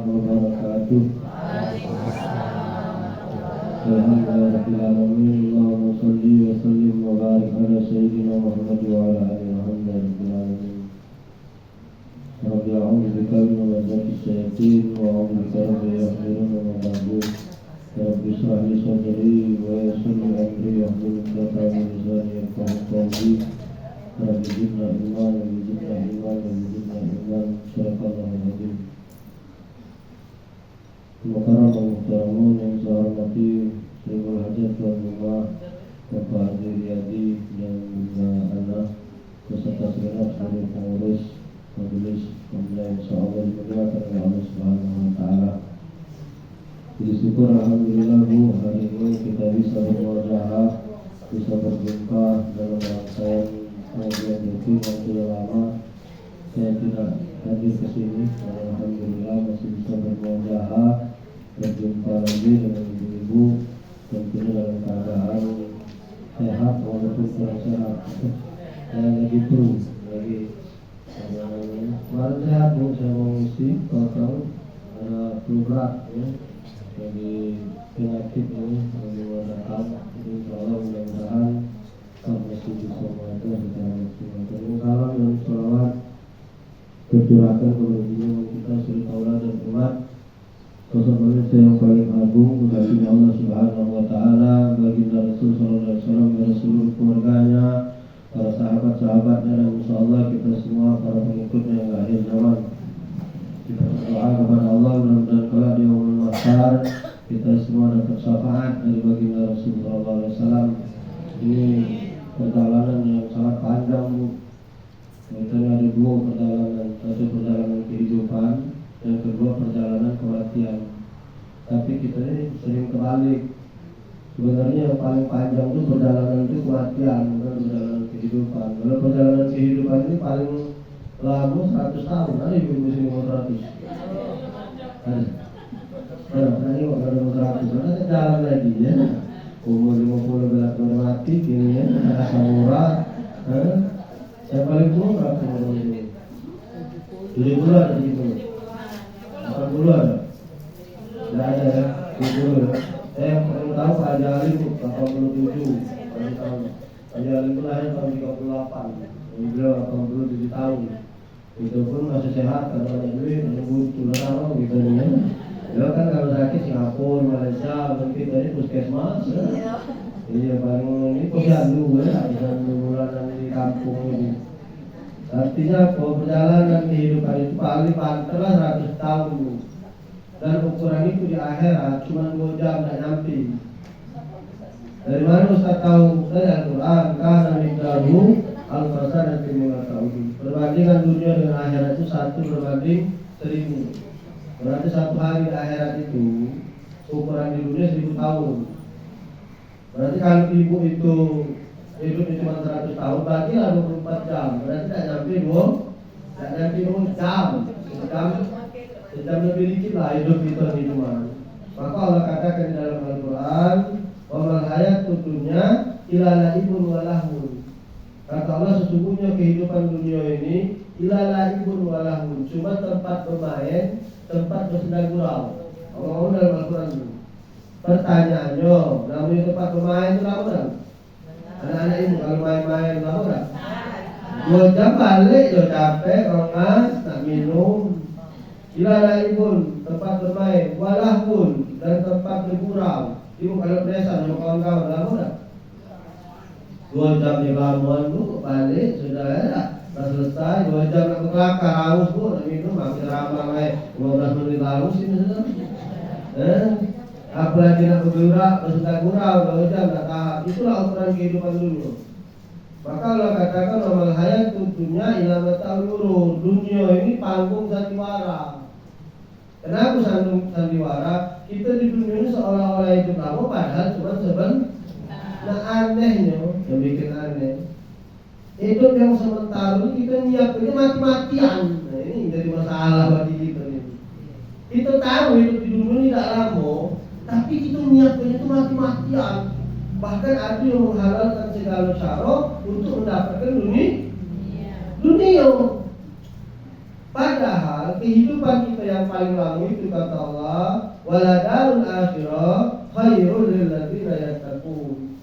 wabarakatuh. Alhamdulillahirrahmanirrahim. Allahumma salli wa sallim wa barik ala sayyidina Muhammad wa ala alihi wa sahbihi. Rabbi a'udzu bika min hamazati syayatin wa a'udzu bika rabbi yahdurun wa ba'du. Rabbi shrah li sadri wa yassir li amri wahlul 'uqdatam min lisani yafqahu qawli. Rabbi zidna ilman wa zidna ilman wa zidna ilman. Shadaqallahul azim. Mukarram dan muhtaramun yang saya hormati Syekhul Hajat Tuan Rumah Bapak Haji Riyadi dan juga anak beserta segenap seluruh pengurus majelis yang insyaallah dimuliakan oleh Allah Subhanahu wa taala. Puji syukur alhamdulillah Bu, hari ini kita bisa bermuajahah, bisa berjumpa dalam rangkaian pengajian rutin yang sudah lama saya tidak hadir ke sini. Alhamdulillah masih bisa bermuajahah, berjumpa lagi dengan ibu-ibu, tentunya dalam keadaan sehat walaupun kurang sehat. Begitu lagi. Kemarin sehat Bu, saya mau isi kalau ada berat ya, jadi penyakit ini yang datang. Insyaallah mudah-mudahan kami bisa membantu secara maksimal. Terima kasih dan sholawat tercurahkan kepada kita suri taula dan umat. Sosok manusia yang paling agung kekasihnya Allah Subhanahu wa taala, baginda Rasul sallallahu alaihi wasallam dan seluruh keluarganya, para sahabat-sahabatnya, dan insyaallah kita semua para pengikutnya yang akhir zaman. Kita berdoa kepada Allah mudah-mudahan kelak di yaumul mahsyar kita semua dapat syafaat dari baginda Rasul sallallahu alaihi wasallam. Ini perjalanan yang sangat panjang Bu. Kita ada dua perjalanan, satu perjalanan kehidupan, yang kedua perjalanan kematian. Tapi kita ini sering kebalik. Sebenarnya yang paling panjang itu perjalanan itu kematian, bukan perjalanan kehidupan. Kalau perjalanan kehidupan ini paling lama 100 tahun, ada ibu-ibu sini mau 100. Ada yang mau 100, ada jalan lagi ya. Umur 50 belas udah mati, gini ya, rasa murah. Yang paling tua berapa umur ini? 70 ada 70. 80 ada? Tidak ada ya, 70. Yang paling tahu Pak Haji Alim 87 tahun. Haji Alim itu lahir tahun 38. Beliau 87 tahun. Itu pun masih sehat, karena banyak duit, banyak butuh taruh gitu ya. Beliau kan kalau sakit Singapura, Malaysia, mungkin kita ini puskesmas ya. Iya paling ini posyandu ya, posyandu bulanan di kampung ini. Artinya bahwa perjalanan kehidupan itu paling pantaslah 100 tahun. Dan ukuran itu di akhirat cuma 2 jam tak nyampe. Dari mana Ustaz tahu? Dari Al-Quran. Kana miqdaruhu al-fasanati mimma ta'udun. Perbandingan dunia dengan akhirat itu 1 berbanding 1000. Berarti 1 hari di akhirat itu ukuran di dunia 1000 tahun. Berarti kalau ibu itu hidup cuma 100 tahun, berarti 24 jam. Berarti tak nyampe 2 jam. Sejam lebih dikit lah hidup itu di rumah. Maka Allah katakan di dalam Al-Quran, wa mal hayatud dunya illa la'ibun wa lahun. Kata Allah, sesungguhnya kehidupan dunia ini illa la'ibun wa lahun, cuma tempat bermain, tempat bersenang gurau. Allah dalam Al-Quran itu. Pertanyaannya, namanya tempat bermain itu lama kan? Anak-anak ibu kalau main-main lama kan? 2 jam balik, udah capek, rongas, nak minum. Ilalah ibun, tempat bermain, walahun, dan tempat bergurau. Ibu kalau desa sama kawan-kawan lama tak? 2 jam di Lamongan Bu, balik sudah ya, sudah selesai. 2 jam nak ke Kelakar, haus Bu, nak minum, hampir ramai 15 menit haus ini sudah. Apalagi nak bergurau, bersenang gurau, 2 jam nak tahap. Itulah ukuran kehidupan dunia. Maka Allah katakan amal hayat tentunya ila mata'ul. Dunia ini panggung sandiwara. Kenapa sandiwara? Kita di dunia ini seolah-olah hidup lama, padahal cuma sebentar. Nah anehnya, yang bikin aneh, hidup yang sementara ini kita nyiapinnya mati-matian. Nah ini jadi masalah bagi kita ini. Kita tahu hidup di dunia ini tidak lama, tapi kita nyiapinnya itu mati-matian. Bahkan ada yang menghalalkan segala cara untuk mendapatkan dunia. Padahal kehidupan kita yang paling lama itu kata Allah, waladarul akhirah khairul lil ladzina yattaqun.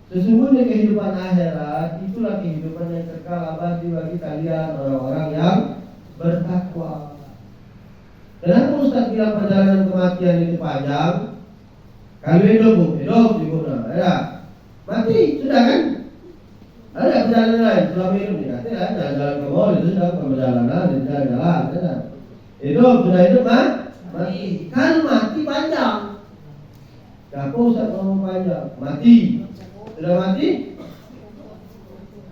Sesungguhnya kehidupan akhirat itulah kehidupan yang kekal abadi bagi kalian orang-orang yang bertakwa. Kenapa Ustaz bilang perjalanan kematian itu panjang? Kalau hidup di mana? Ya, mati sudah kan? Ada perjalanan lain selama hidup ini. Katanya jalan ke mall itu sudah perjalanan, jalan. Hidup sudah hidup mati. Kan mati panjang. Kenapa Ustaz ngomong panjang? Mati. Sudah mati?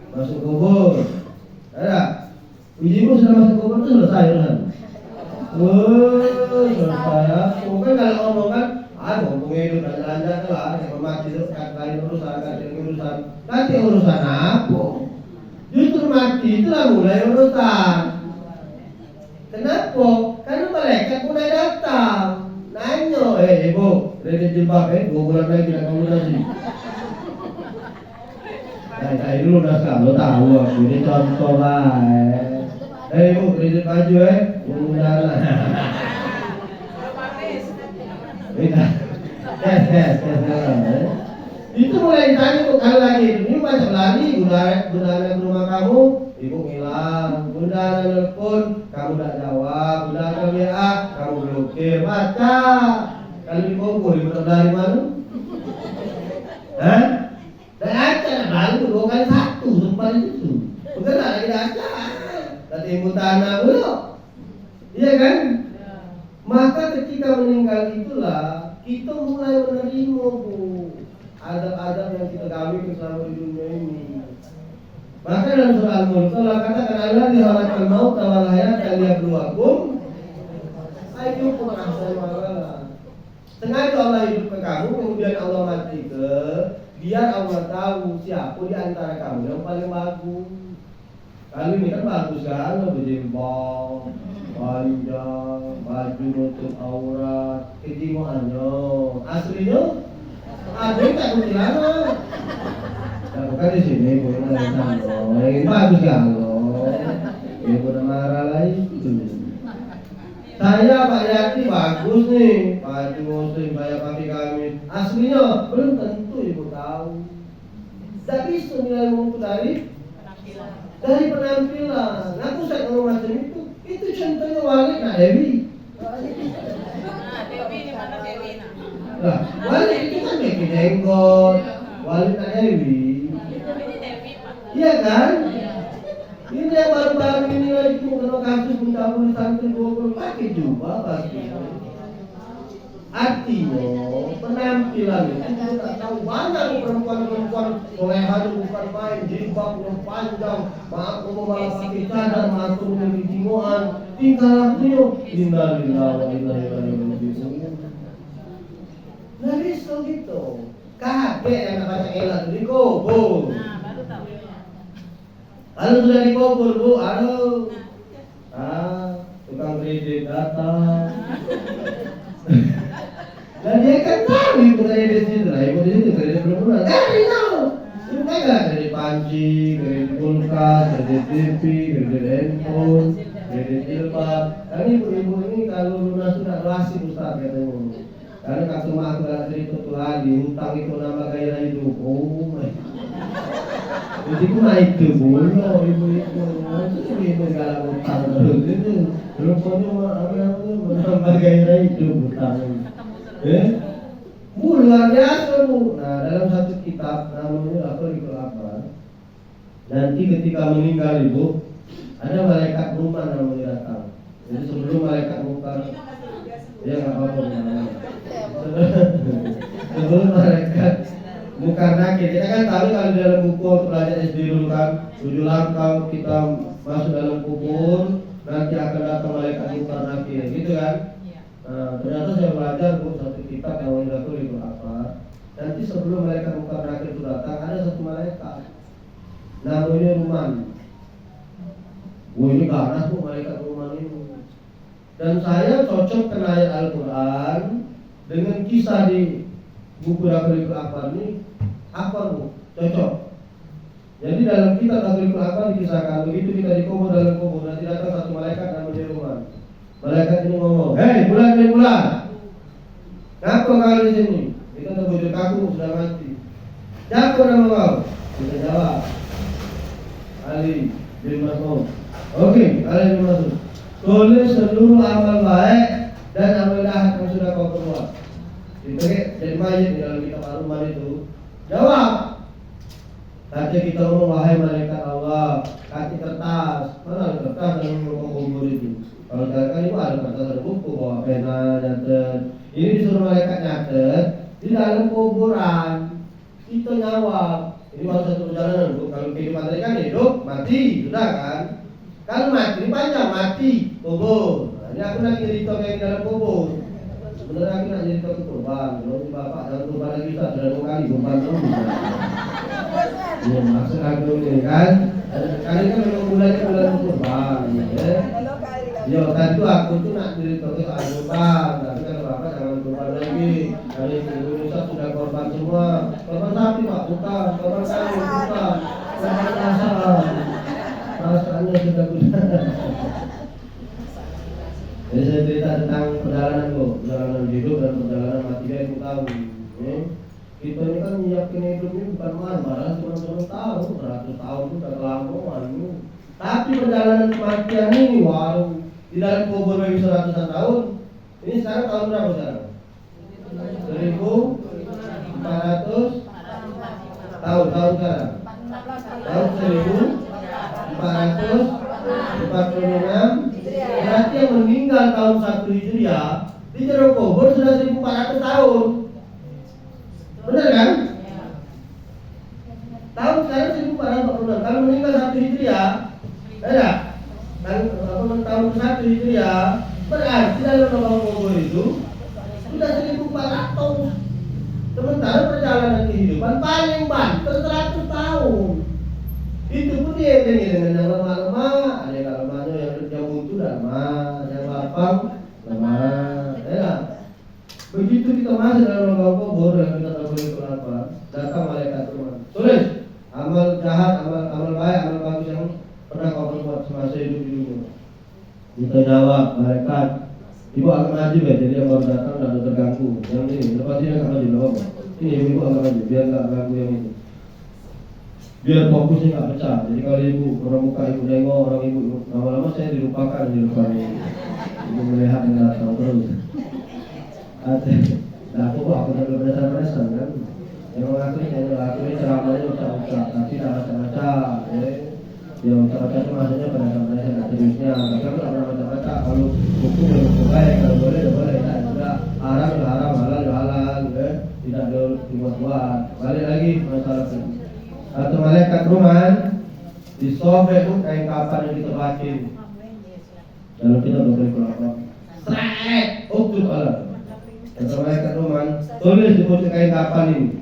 Masuk kubur. Ada? Ujimu sudah masuk kubur itu selesai kan? Selesai. Mungkin kalau ngomong kan, ngomong hidup dan jalan-jalan lah, yang mati itu lain urusan. Nanti urusan apa? Justru mati itulah mulai urusan. Kenapa? Karena malaikat mulai datang. Nanya, ibu, dari jilbab 2 bulan lagi tidak kamu nasi. Nah, dulu udah kamu tahu aku ini contoh lah. Ibu, kredit baju mudah-mudahan. Itu mulai ditanya kok kali lagi. Ini macam lari, bunda ke rumah kamu, ibu ngilang. Bunda nelpon, kamu tak jawab. Bunda ada WA, kamu blokir. Baca. Kalau dikubur, ibu tahu dari mana? Hah? Dan aja baru 2 kali 1 sempat itu. Bukan lagi aja. Tadi ibu tanah dulu. Iya kan? Maka ketika meninggal itulah kita mulai menerima adab-adab yang kita gami selama di dunia ini. Maka dalam surah Al-Mulk Allah katakan Allah dihalakal maut wal hayat liyabluwakum ayyukum ahsanu amala. Sengaja Allah hidupkan kamu, kemudian Allah mati biar Allah tahu siapa di antara kamu yang paling bagus. Kalau ini kan bagus kan, berjembong, panjang, baju nutup aurat, kejimuannya. Aslinya, ada yang tak kuntilanak. Nah, bukan di sini, bukan di sana. Ini bagus kan loh. Ya udah marah lagi. Saya Pak Yati bagus nih, baju muslim, bayar pakai gamis. Aslinya belum tentu ibu tahu. Tak bisa nilai mutu dari penampilan. Aku saya ngomong macam itu contohnya Walid nak Dewi. Dewi di mana Dewi nak? Lah, Walid itu kan bikin jenggot. Walid nak Dewi. Ini Dewi Pak. Iya kan? Ini yang baru-baru ini lagi kena kasus mencabuli santri 20 pakai jubah pasti. Artinya penampilan itu kita tak tahu banyak perempuan-perempuan solehan bukan main, jilbab yang panjang, maaf malah pakai cadar, maaf memiliki jimuan, tingkah lakunya innalillahi wa inna ilaihi raji'un. Nah bisa gitu. Kakek yang baca elah itu dikubur. Nah, baru tahu. Kalau sudah dikubur bu, tukang kredit datang. Dan dia kan tahu ibu kredit itu lah, ibu di situ kredit belum lunas. Dia tahu. Itu mereka kredit panci, kredit kulkas, kredit TV, kredit handphone, kredit jilbab. Dan ibu-ibu ini kalau lunas sudah luasin Ustaz katanya. Karena kakak mak aku dah cerita tu lagi, hutang itu nama gaya hidup. Oh my. Jadi aku naik ke bola, ibu-ibu. Ibu galak hutang itu. Rupanya menambah gaya hidup hutang. Luar biasa bu. Nah dalam satu kitab namanya apa? Nanti ketika meninggal ibu, ada malaikat rumah namanya datang. Jadi sebelum malaikat mungkar, ya nggak apa-apa. Sebelum malaikat mungkar nakir, kita kan tahu kalau di dalam buku pelajar SD dulu kan 7 langkah kita masuk dalam kubur, nanti akan datang malaikat mungkar nakir, gitu kan? Nah, ternyata saya belajar bu satu kitab yang mengatur itu apa. Nanti sebelum malaikat mungkar nakir itu datang, ada satu malaikat namanya Ruman. Ini ganas bu malaikat Ruman ini. Dan saya cocok kena ayat Al-Quran dengan kisah di buku Dakhilul Akbar ini apa bu? Cocok. Jadi dalam kitab Dakhilul Akbar dikisahkan begitu kita dikubur dalam kubur nanti datang satu malaikat namanya Ruman. Malaikat ini ngomong, hei bulan. Ngapa kau di sini? Kita tak bujur kaku sudah mati. Siapa nama kau? Kita jawab, Ali bin Mas'ud. Oke, Ali bin Mas'ud. Tulis seluruh amal baik dan amal jahat yang sudah kau perbuat. Jadi mayat di dalam kitab Ar-Rahman itu. Jawab. Kata kita ngomong, wahai malaikat Allah, kaki kertas. Mana ada kertas dalam kubur itu? Kalau kalian itu ada kertas, ada buku, bawa pena, nyatet. Ini disuruh malaikat nyatet di dalam kuburan. Kita jawab. Ini baru satu perjalanan. Kalau kehidupan tadi kan hidup, mati, sudah kan? Kalau mati, ini panjang, mati, kubur. Nah, ini aku lagi cerita kayak di dalam kubur. Sebenarnya aku nak cerita ke kurban. Kalau si bapak dalam kurban lagi kita sudah 2 kali kurban dulu. Ya, maksud aku ini kan, kali kan memang bulan kurban, ya. Ya, tadi aku tuh nak cerita ke soal kurban, tapi kalau bapak jangan kurban lagi. Kali di Indonesia sudah korban semua. Korban sapi pak, bukan. Korban sapi, bukan. Korban asal. Perasaannya sudah guna. Jadi saya cerita tentang perjalanan hidup dan perjalanan mati aku tahu. Kita ini kan yakin hidup ini bukan main, malah cuma tahun, 100 tahun itu udah kelamaan. Tapi perjalanan kematian ini, wow, di dalam kubur bagi 100-an tahun. Ini sekarang tahun berapa sekarang? 1400 tahun sekarang. Tahun 1446. Berarti yang meninggal tahun 1 Hijriah di jero kubur sudah 1400 tahun. Benar kan? Tahun sekarang 1446. Kalau meninggal 1 Hijriah, ada kan tahun 1 Hijriah, berarti dalam lubang kubur itu sudah 1400. Sementara perjalanan kehidupan paling banter 100 tahun. Itu pun dia dengan yang lemah-lemah, ada yang lemahnya yang butuh lemah, yang lapang lemah, ya. Begitu kita masuk dalam lubang kubur yang kita tak boleh kenapa, datang malaikat Tuhan. Tulis amal jahat, amal baik, amal bagus yang pernah kau perbuat semasa hidup di dunia. Kita jawab, malaikat, ibu akan maju ya, jadi yang baru datang dan terganggu. Yang ini, lepas ini akan maju, apa? Ini ibu akan maju, biar nggak ganggu yang ini. Biar fokusnya nggak pecah. Jadi kalau ibu orang buka ibu nengok orang ibu lama-lama saya dilupakan di depan ibu melihat yang datang terus. Nah aku tak berpesan kan. Yang aku ini ceramahnya usah tapi tak baca-baca. Ya baca-baca itu maksudnya penesan nggak seriusnya. Tapi aku tak pernah baca-baca. Kalau buku baik, kalau boleh tak juga haram ya haram, halal ya halal. Tidak dibuat-buat. Balik lagi masalah ini. Atau malaikat Ruman disobek tuh kain kapan yang kita batin. Lalu kita berbalik kelapa. Srek, ukut Allah. Atau malaikat Ruman tulis di putih kain kapan ini.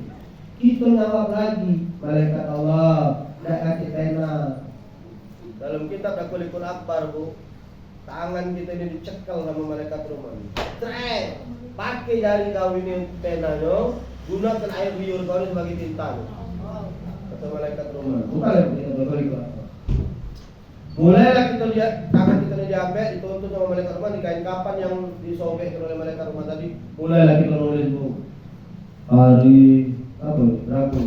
Kita jawab lagi, malaikat Allah, tidak kasih pena. Dalam kitab Dakulikul Akbar bu, tangan kita ini dicekal sama malaikat Ruman. Srek, pakai jari kau ini penanya, gunakan air liur kau ini sebagai tintang. Kata malaikat Ruman, bukan yang kita berbalik apa. Mulailah kita lihat tangan kita diambil, dituntut sama malaikat Ruman di kain kapan yang disobek oleh malaikat Ruman tadi. Mulailah kita nulis bu. Hari apa? Rabu.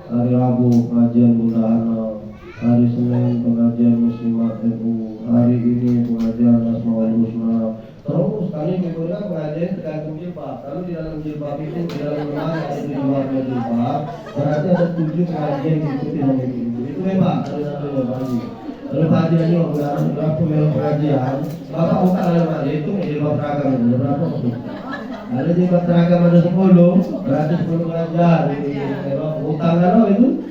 Hari Rabu pengajian Bundahana. Hari Senin pengajian Muslimat NU. Hari ini pengajian Asmaul Husna. Terus kali minggunya pengajian tergantung jilbab. Kalau di dalam jilbab itu di dalam rumah atau di luar jilbab, berarti ada 7 pengajian diikuti sama ibu. Itu memang kalau pagi. Kalau pagi ini berapa melo pengajian, bapak buka dalam itu jilbab seragam itu berapa itu? Ada jilbab seragam ada 10, berarti 10 pengajian. Kalau utang kalau itu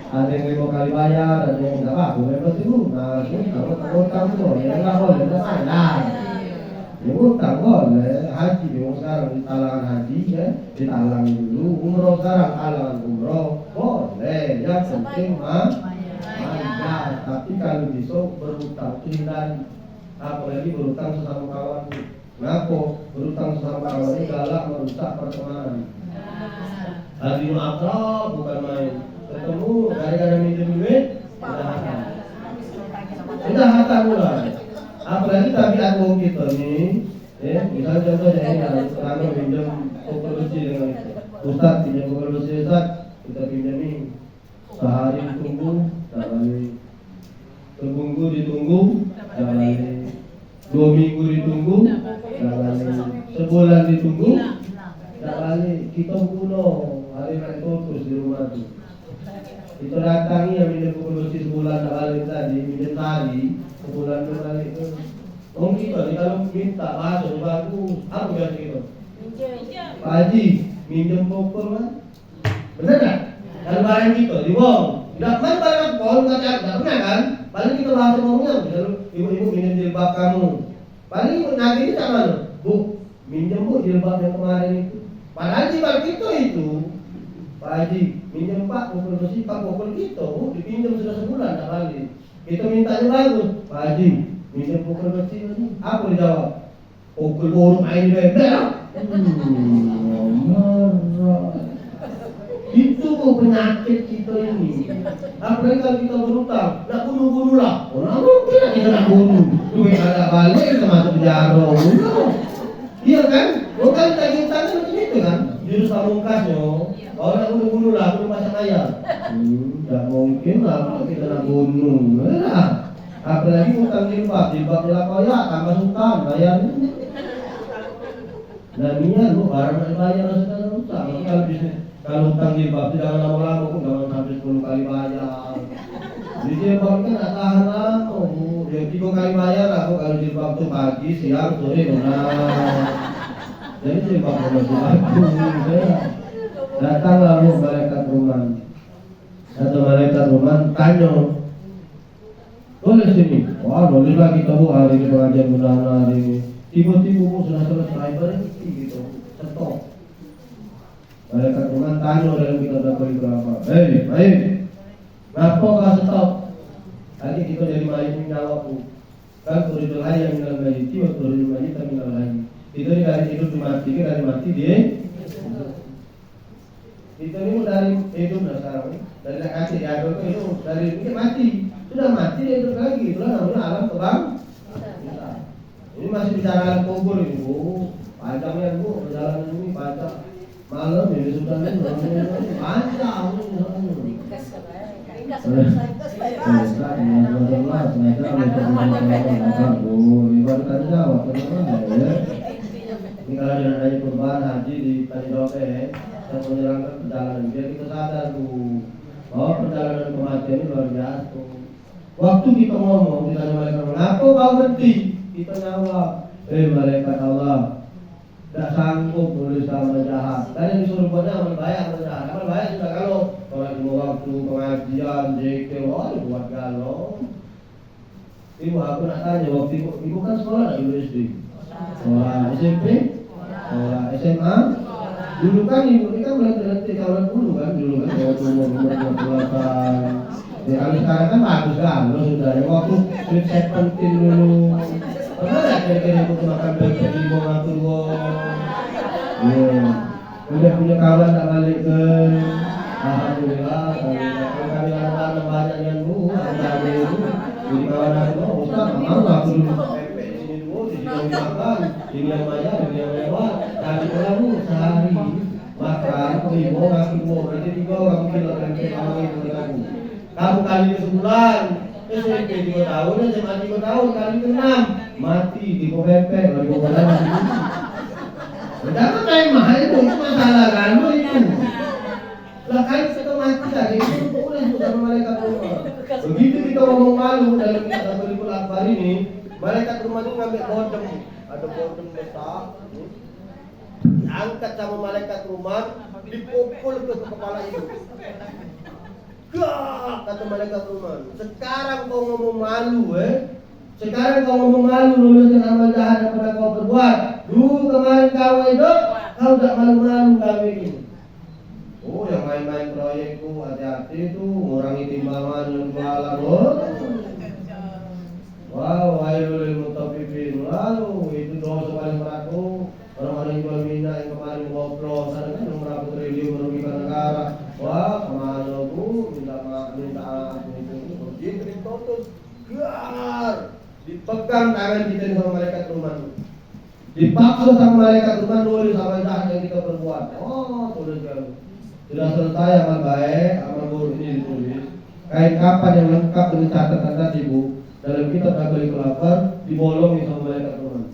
ada yang 5 kali bayar, ada yang enggak apa, memang itu. Nah, kalau utang tuh, ya enggak boleh, enggak salah. Ya utang boleh, haji sekarang di talangan haji ya, ditalang dulu, umroh sekarang talangan umroh boleh, yang penting mah bayar. Tapi kalau bisa berutang hindari, apalagi berutang sesama kawan. Ngapo berutang sesama kawan ini galak merusak pertemanan. Tadi akrab bukan main. Ketemu gara-gara minjem duit, kejahatan mulai. Apalagi Apalagi aku kita nih, misalnya contohnya ini, kami pinjam pokok besi dengan Ustaz, pinjam pokok besi Ustaz, kita pinjam ini sehari ditunggu, tak balik. Seminggu ditunggu, tak balik. 2 minggu ditunggu, tak balik. Sebulan ditunggu, tak balik. Kita bunuh hari naik terus di rumah tu. Kita datangi yang minum pukul besi sebulan tak balik tadi, minum sehari, sebulan tak balik tu. Orang kita ni kalau minta masuk bagus, apa biasa kita? Pak Haji, minjem pokok kan? Benar tak? Kalau barang kita dibuang, tidak mana barang pokok tak pernah kan? Paling kita bahas ngomongnya, kalau ibu-ibu minjem jilbab kamu, paling nanti ini tak mana? Bu, minjem bu jilbab yang kemarin itu. Padahal jilbab kita itu, Pak Haji, minjem Pak pokok besi, Pak pokok kita, bu, dipinjam sudah sebulan tak balik. Kita mintanya bagus, Pak Haji, minjem pokok besi ini. Apa dijawab? Pokok burung main bebek. Marah. Itu penyakit kita ini. Apalagi kalau kita berutang, nak bunuh lah. Orang mungkin kita nak bunuh. Duit ada balik, kita masuk penjara. Iya kan? Bukan tagih utang macam itu kan? Jurus pamungkasnya. Kalau nak bunuh lah, bunuh macam ayam. Tak mungkin lah kita nak bunuh. Apalagi utang jilbab ya tambah hutang bayar. Dan niat bu barang nak bayar sekarang hutang. Kalau hutang jilbab jangan lama-lama pun jangan sampai 10 kali bayar. Di jilbab kan tak tahan lama bu. Yang 3 kali bayar aku kalau jilbab tu pagi, siang, sore benar. Jadi jilbab harus bagus. Datanglah bu malaikat rumah. Atau malaikat rumah tanya. Boleh sini. Wah, bolehlah kita bu hari ini pengajian mudah-mudahan hari ini. Tiba-tiba bu sudah selesai berhenti gitu. Stop. Malaikat Tuhan tanya dalam kita dapat berapa. Baik. Kenapa kau stop? Tadi kita jadi main jawab bu. Kan koridor lain yang minal majid, koridor majid tak minal lagi. Kita ni dari hidup mati, dari mati dia. Kita ni dari hidup dah sekarang ni. Dari nak kasih dia ada itu dari ini mati. Sudah mati dia hidup lagi. Itulah namanya alam kebang. Ini masih bicara alam kubur ini bu. Panjangnya bu, perjalanan ini panjang. Malam ini sudah ni panjang. Ini kalau ada kurban haji di Tani Dope yang menyerangkan perjalanan biar kita sadar tuh bahwa perjalanan kematian ini luar biasa. Waktu kita ngomong ditanya malaikat, kenapa kau berhenti? Kita jawab, malaikat Allah, tidak sanggup menulis amal jahat. Dan yang disuruh buatnya amal baik, amal jahat. Amal baik sudah kalau lima waktu pengajian, zikir, buat galau. Ibu aku nak tanya, waktu ibu kan sekolah nak dulu SD, sekolah SMP, sekolah SMA. Dulu kan ibu ini kan berhenti kawan dulu kan waktu umur 12-an. Ya kalau sekarang kan bagus kan, lo sudah ya waktu sweet 17 dulu. Pernah nggak kira-kira ibu makan bebek di bawah tua? Iya. Udah punya kawan tak balik ke? Alhamdulillah. Kalau kami anak-anak banyak yang bu, ada ibu. Jadi kawan aku, Ustaz, mau aku dulu bebek di sini dulu, di sini makan, ini yang bayar, ini yang lewat. Tadi kamu sehari makan, ibu ngasih bu, nanti 3 orang kilo bebek kamu itu di kamu. Kamu kali ke sebulan, SMP 3 tahun, SMA 3 tahun, kali ke 6 mati di bebek, di bawah lagi. Jangan main mahal itu masalah kan itu. Lah kan kita mati lagi itu boleh sudah malaikat rumah. Begitu kita ngomong malu dalam Baitul Akbar ini, malaikat rumah itu ngambil bodem, ada bodem besar. Angkat sama malaikat rumah, dipukul ke kepala ibu. Gak, kata malaikat rumah. Sekarang kau ngomong malu, Sekarang kau ngomong malu lulusan amal jahat yang pernah kau perbuat. Dulu kemarin kau hidup, kau tak malu-malu kau ini. Oh, yang main-main proyek tu hati-hati tu, mengurangi timbangan yang jualan. Wow, ayo mutaffifin. Wow, itu dosa paling berat tu. Orang-orang yang jual minyak yang kemarin ngobrol, sana kan yang berapa triliun merugikan negara. Wah, kemana bu? Minta maaf, begitu dituntut, gar, dipegang tangan kita sama mereka Dipaksa sama malaikat Tuhan nulis amal jahat yang kita perbuat. Oh, tulis kan. Sudah selesai amal baik, amal buruk ini ditulis. Kain kapan yang lengkap dengan catatan tadi bu, dalam kitab Al-Qalikul Akbar dibolongi sama malaikat Tuhan.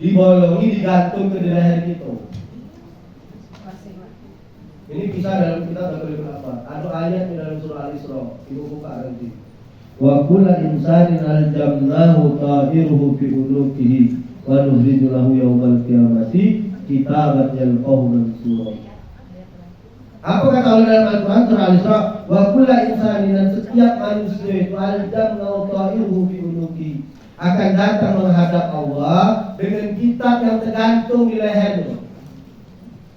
Dibolongi, digantung ke leher kita. Ini kisah dalam kitab Al-Qalikul Akbar. Ada ayat di dalam surah Al-Isra. Ibu buka nanti. Wa kullu insanin aljamnahu ta'iruhu fi unuqihi wa nukhriju lahu yawmal qiyamati kitaban yalqahu mansura. Apa kata Allah dalam Al-Quran surah Al-Isra? Wa kullu insanin, dan setiap manusia itu aljamnahu ta'iruhu fi unuqihi akan datang menghadap Allah dengan kitab yang tergantung di lehernya.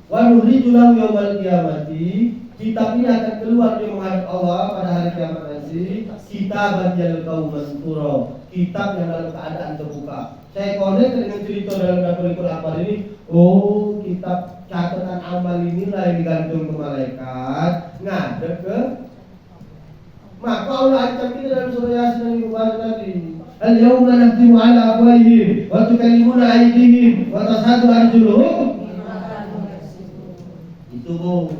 Wa nukhriju lahu yawmal qiyamati, kitab ini akan keluar di menghadap Allah pada hari kiamat nanti. Kitaban yalqahu mansura, kitab yang dalam keadaan terbuka. Saya connect dengan cerita dalam Al-Qalikul Akbar ini. Oh, kitab catatan amal inilah yang digantung ke malaikat ngadep ke. Maka Allah ancam kita dalam surah Yasin yang dibahas tadi. Al-yawma nakhtimu ala afwahihim wa tukallimuna aydihim wa tashhadu arjuluhum. Itu bu.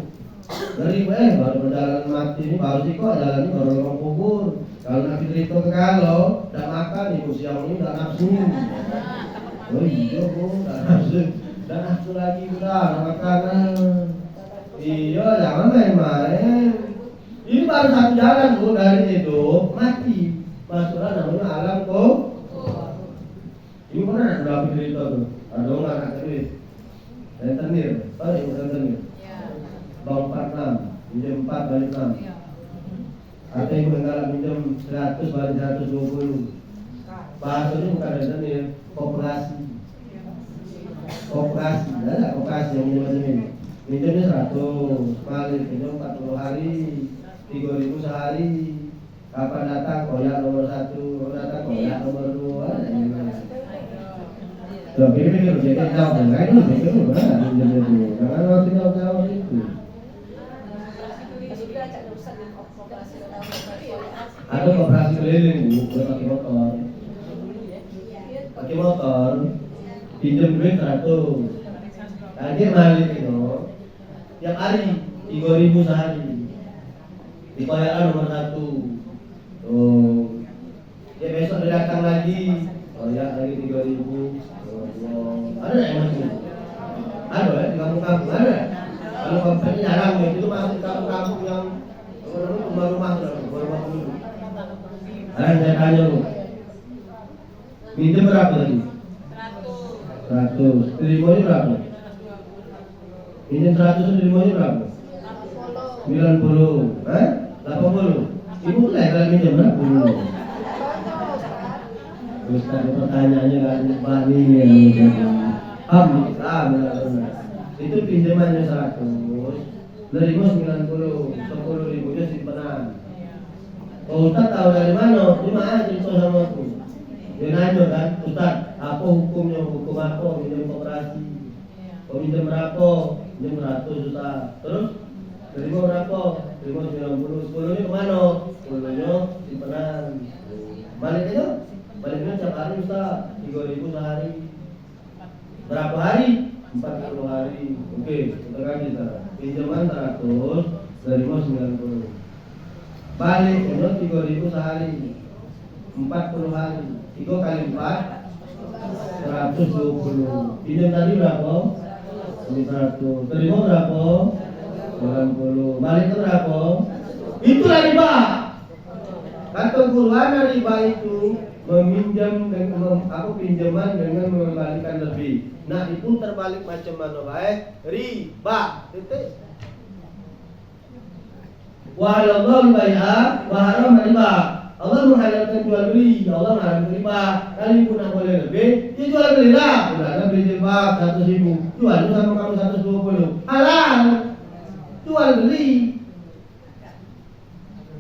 Dari baru berjalan mati ini baru sih kok jalan ini baru orang kubur. Kalau nanti cerita ke kalau tidak makan ibu siang ini tidak nafsu. Oh iya bu, tidak nafsu, tidak nafsu lagi udah makanan. Iya jangan main-main. Ini baru satu jalan bu dari hidup mati. Masuklah namanya alam kok. Ini mana sudah cerita tuh? Ada orang anak tadi. Rentenir, tahu ibu rentenir? Bang 46, pinjam 4 balik 6. Ada yang menggalak pinjam 100 balik 120. Bahasanya bukan rentenir, koperasi. Koperasi, ada koperasi yang pinjam macam ini. Pinjamnya 100, balik pinjam 40 hari, 3.000 sehari. Kapan datang koyak nomor 1, kalau datang koyak nomor 2. Tuh, pikir-pikir, jadi jawab yang lain dulu, pikir dulu, benar pinjamnya dulu. Jangan waktu jawab itu. Ada koperasi keliling bu, pakai motor. Pakai motor, pinjam duit 100. Tadi balik itu, tiap hari 3.000 sehari. Dikoyakan nomor 1. Oh, ya besok dia datang lagi, koyak lagi 3.000. Ada yang masuk? Ada ya di kampung-kampung ada. Kalau kampung jarang ya, itu masuk di kampung-kampung yang rumah-rumah dulu. Saya tanya lu, pinjam berapa tadi? 100. Terimanya berapa? Pinjam 100, terimanya berapa? 90. 80. Ibu kalau pinjam berapa? Terus tadi pertanyaannya nggak lupa nih ya. Itu pinjamannya 100, nerima 90, 10.000 nya simpanan. Oh, Ustaz tahu dari mana? Cuma aja cerita sama aku. Dia nanya kan, Ustaz, apa hukumnya? Hukum apa? Pinjam koperasi. Kau pinjam berapa? Pinjam 100 Ustaz. Terus terima berapa? Terima 90. 10-nya kemana? 10-nya simpanan. Baliknya? Baliknya tiap hari Ustaz, 3.000 sehari. Berapa hari? 40 hari. Oke, kita kaji sekarang. Pinjaman 100, terima 90. Balik itu 3.000 sehari, 40 hari. 3 kali 4 120. Pinjam tadi berapa? 100. Terima berapa? 90. Balik itu berapa? Itulah riba. Kata Quran, riba itu meminjam dengan pinjaman dengan mengembalikan lebih. Nah itu terbalik macam mana baik? Riba. Titik. Wa halallahu bai'a wa harama riba. Allah menghalalkan jual beli, Allah menghalalkan riba. Kali pun nak boleh lebih, dia jual beli lah. Udah beli jilbab 100.000, jual sama kamu 120. Halal. Jual beli.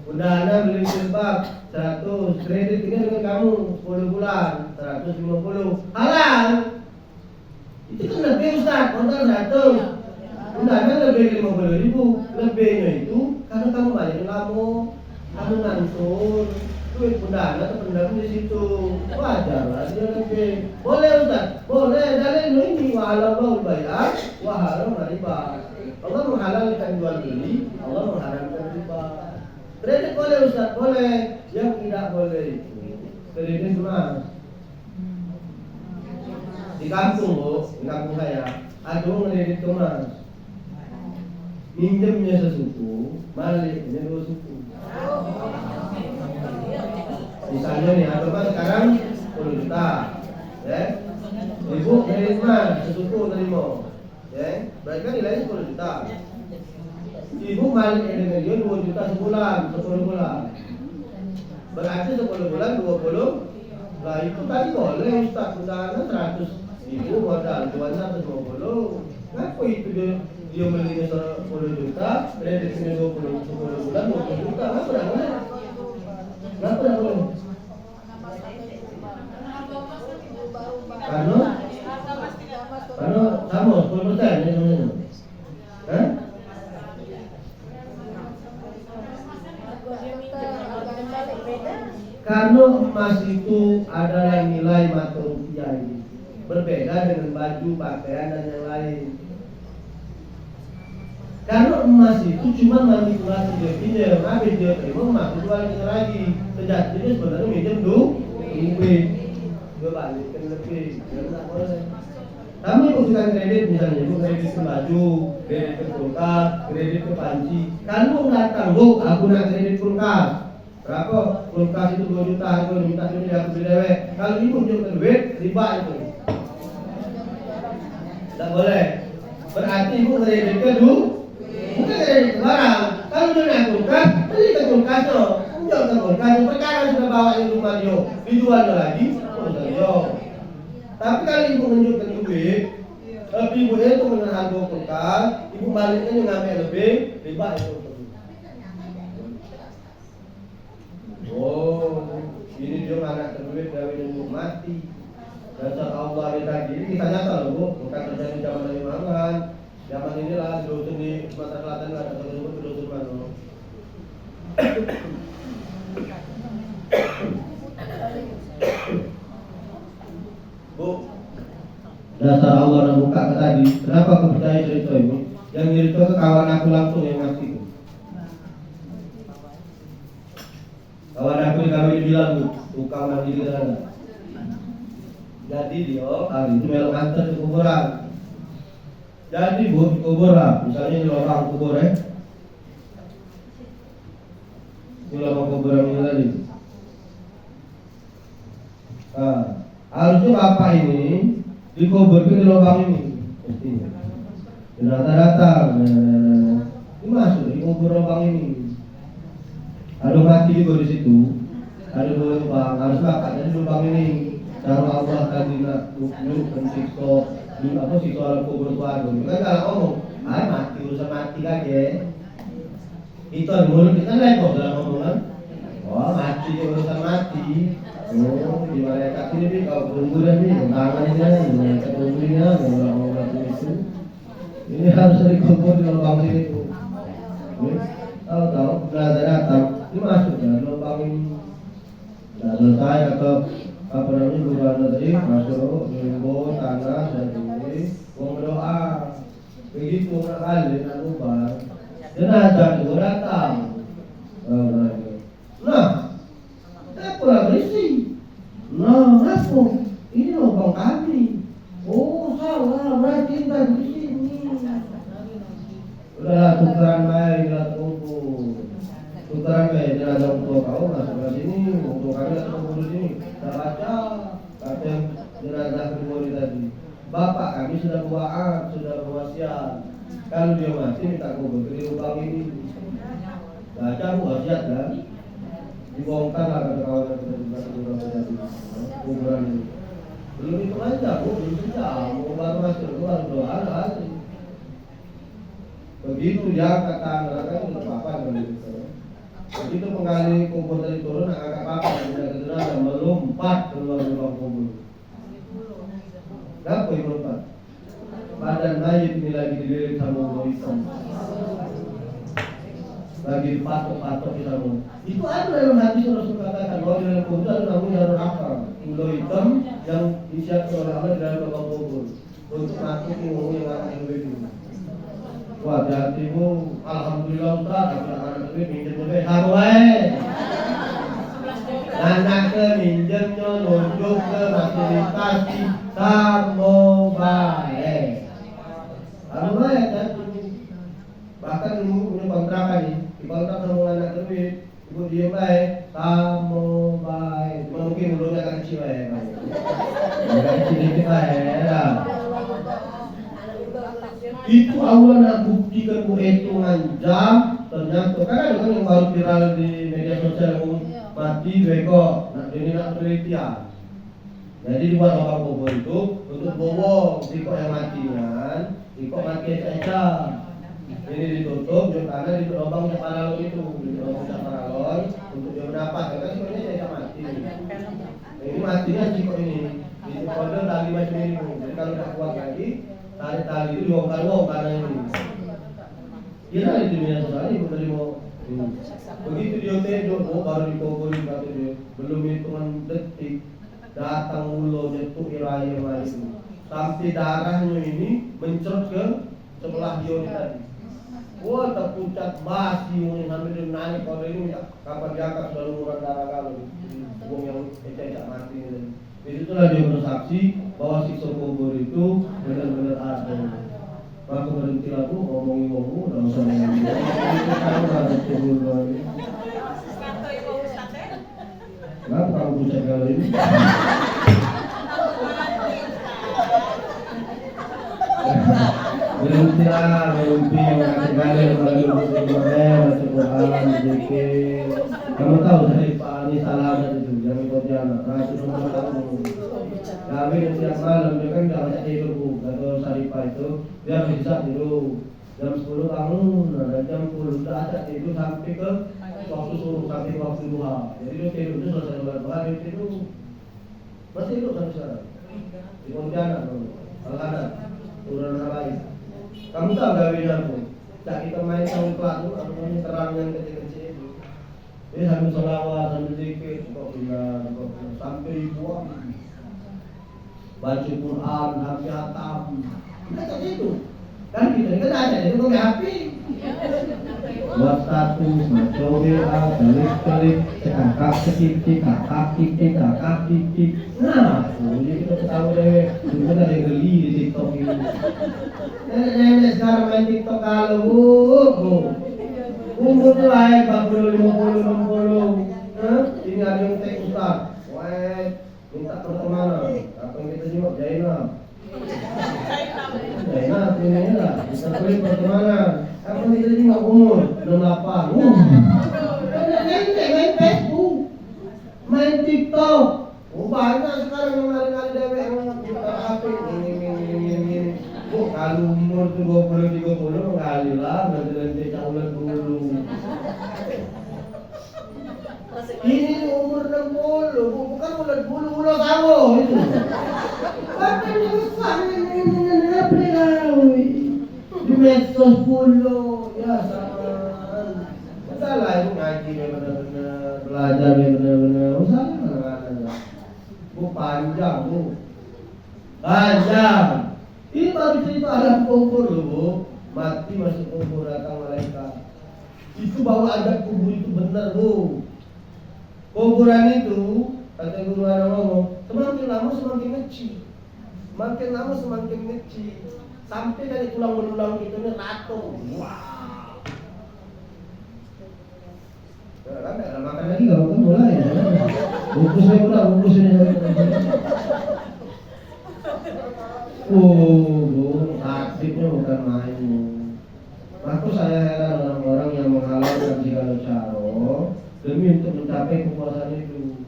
Udah ada beli jilbab 100, kredit ini dengan kamu 10 bulan 150. Halal. Itu kan lebih Ustaz, modal 100. Undangnya lebih 50.000. Lebihnya itu karena kamu bayar kamu ngangsur duit undangan atau pendapatan di situ. Wajar lah dia lebih. Boleh Ustaz, halallahu al-bai'a wa harrama riba. Allah menghalalkan jual beli, Allah mengharamkan riba. Kredit boleh Ustaz, boleh. Yang tidak boleh itu kredit emas. Di kampung Bu, di kampung saya ada kredit emas. Minjemnya sesuku, baliknya 2 suku. Misalnya nih, ada kan sekarang 10 juta, ya. Ibu kredit emas sesuku terima, ya. Berarti kan nilainya 10 juta. Ibu balik dengan dia 2 juta sebulan, 10 bulan. Berarti 10 bulan 20. Nah itu tadi boleh Ustaz, misalnya 100 ribu modal, jualnya 150. Kenapa itu dia belinya 10 juta, kreditnya 10 bulan 20 juta, kenapa tidak boleh? Kenapa tidak boleh? Karena sama 10% ya sebenarnya. Hah? Karena emas itu adalah nilai mata rupiah ini, berbeda dengan baju, pakaian dan yang lain. Karena emas itu cuma manipulasi dia pinjam, habis dia terima emas itu balikin lagi. Sejatinya sebenarnya minjem duit, dia balikin lebih, dia tidak boleh. Kamu bukan kredit misalnya, ibu kredit ke baju, kredit ke kulkas, kredit ke panci. Kamu datang, Bu, aku nak kredit kulkas. Berapa? Kulkas itu 2 juta, aku minta duit aku beli dewek. Kalau ibu minjem duit, riba itu. Tidak boleh. Berarti ibu kredit ke duit, bukan kredit ke barang. Kalau dia nak kulkas, beli ke kulkas no. Jual ke kulkas, perkara sudah bawa di rumah dia, dijual lagi, dia. Tapi kalau ibu menunjukkan duit, tapi ibu itu menahan kulkas, ibu baliknya juga ngambil lebih, riba itu. Oh, ini dia anak terduit dari nunggu mati. Dasar Allah ini tadi, ini kita nyata loh Bu, bukan terjadi zaman Nabi Muhammad. Zaman inilah dosen di Sumatera Selatan nggak ada tersebut dosen mana. Bu, dasar Allah yang buka ke tadi. Kenapa aku percaya cerita ini? Yang cerita ke kawan aku langsung yang ngasih. Kawan aku kalau dia bilang Bu, tukang mandi di sana. Jadi dia hari itu melok antar ke kuburan. Jadi Bu, di kuburan, misalnya di lubang kubur di lubang kuburan ini tadi. Nah, harusnya bapak ini dikuburkan di lubang ini, mestinya. Datang-datang, ini masuk di kubur lubang ini. Ada mati juga di situ, ada 2 lubang, harus bapak dari lubang ini. Cara Allah tadi nak duduk dan sikso, apa sikso alam kubur keluarga. Kan kalau ngomong, mati urusan mati aja. Itu ada mulut kita lepas dalam omongan. Oh mati urusan mati. Oh di malaikat ini kau berumburan nih, tangan ini nih, malaikat berumburnya, orang-orang itu. Ini harus dikubur di lubang sini. Tahu-tahu belajar datang, ini masuk dalam lubang ini. Nah selesai atau apa namanya bulan tadi masuk limbo tanah dan ini mau berdoa begitu kali nak ubah jenazah itu datang. Nah apa berisi? Nah apa? Ini lubang kami. Oh salah berarti tak di sini. Udahlah tukeran baik, udahlah tunggu. Tukeran baik jenazah untuk kau masuk ke sini, untuk kami datang ke sini. Kita baca kata jenazah kubur tadi. Bapak kami sudah berwa'ad, sudah berwasiat. Kalau dia mati minta kubur ke lubang ini. Baca wasiat kan? Dibongkar lah kata kawan tadi. Kuburan ini. Belum itu aja, belum sejam. Mau baru masuk keluar doa ada. Begitu dia kata mereka itu apa begitu. Begitu penggali kubur tadi turun, agak apa jenazah melompat keluar lubang kubur. Kenapa yang melompat? Badan mayit ini lagi dilirik sama ulo hitam, lagi dipatok-patok di sana. Itu ada dalam hadis Rasul katakan bahwa di dalam kubur ada namanya harun akar, ulo hitam yang disiapkan oleh Allah di dalam lubang kubur. untuk ngaku ilmu yang anak duit itu. Wah, hatimu, alhamdulillah Ustaz, anak duit minjem duit, sama baik. Anak ke minjemnya nunjuk ke fasilitas sama baik. Sama baik kan? Bahkan ibu punya kontrakan nih, di kontrak sama anak duit, ibu diem baik, sama baik. Mungkin dulunya kan kecil ya, agak kecil dikit ya. Itu Allah nak buktikan bu hitungan jam, ternyata kan ada kan yang baru viral di media sosial mati beko, ini nak penelitian. Jadi dibuat lubang kubur itu untuk bawa tiko yang mati kan, tiko mati aja. Ini ditutup, di kanan di lubang paralon itu, di lubang paralon untuk dia mendapat. Karena sebenarnya saya mati. Ini matinya tiko ini, di kode tali macam ini. Jadi kalau tak kuat lagi, tali itu dibongkar ini. Kira itu minyak sekali, benar mau. Begitu dia tengok, baru dikuburin kata dia, belum hitungan detik datang ulo nyetuk iraya itu, sampai darahnya ini mencerut ke sebelah dia tadi. Wah, terpucat basi mungkin sampai dia nanya kalau ini kapan diangkat selalu murah darah kalau wong yang ecek mati ini. Itulah dia bersaksi bahwa siksa kubur itu benar-benar ada. Maka berhenti aku ngomong-ngomong udah usah ngomong. Itu kan ada kubur lagi. Kenapa kamu bucak kali ini? Berhenti yang kali lagi baca Quran, zikir. Kamu tahu dari Pak Ani Salamat itu yang ikut anak rasul nomor 1. Kami setiap malam dia kan nggak baca tidur bu, atau Sarifah itu dia bisa tidur jam 10 bangun, jam 10 udah ada tidur sampai ke waktu subuh sampai waktu duha. Jadi dia tidur itu selesai sholat duha dia tidur masih tidur sampai sekarang. Di Pontianak, Al-Hadad, turun lain. Kamu tahu gawinya bu? Tak kita main sama kelas tu, apa namanya terangan kecil-kecil itu. Dia sambil selawat, sambil zikir, sampai ribuan. Baca Quran, hafi hatam. Kita tak itu. Kan kita ni kan ada, dia pakai HP. Buat status, macam WA, klik-klik, kakak titik. Nah, jadi kita tahu deh, kita ada yang geli di TikTok ini. Nenek sekarang main TikTok kalau umurnya baik 40, 50, 60. Ini ada yang tek Ustaz. Wah, minta pertemanan. Apa yang kita jawab? Jainab ini lah. Kita pilih pertemanan. Apa yang kita jawab? Umur 68. Nenek main Facebook, main TikTok. Banyak sekarang yang lari-lari dewek yang minta HP. Ini. Kalau umur tu 20-30 mengalir lah, nanti cakulan dulu. Ini umur 60, bukan bulan bulu tahu itu. Apa yang besar ini apa kau? Di medsos puluh, ya sama. Salah itu ngaji benar-benar, belajar benar-benar. Usah mana-mana. Bu panjang bu, panjang. Ini baru cerita alam kubur loh bu, mati masuk kubur datang malaikat. Itu bawa adat kubur itu benar bu. Kuburan itu kata guru ada ngomong, semakin lama semakin kecil, makin lama semakin kecil, sampai dari tulang belulang itu nih ratung. Wow. Kan ada makan lagi kalau kan mulai. Bungkusnya udah bungkusnya. Bu, aktifnya bukan main. Aku saya heran orang-orang yang menghalalkan segala cara demi untuk mencapai kekuasaan itu.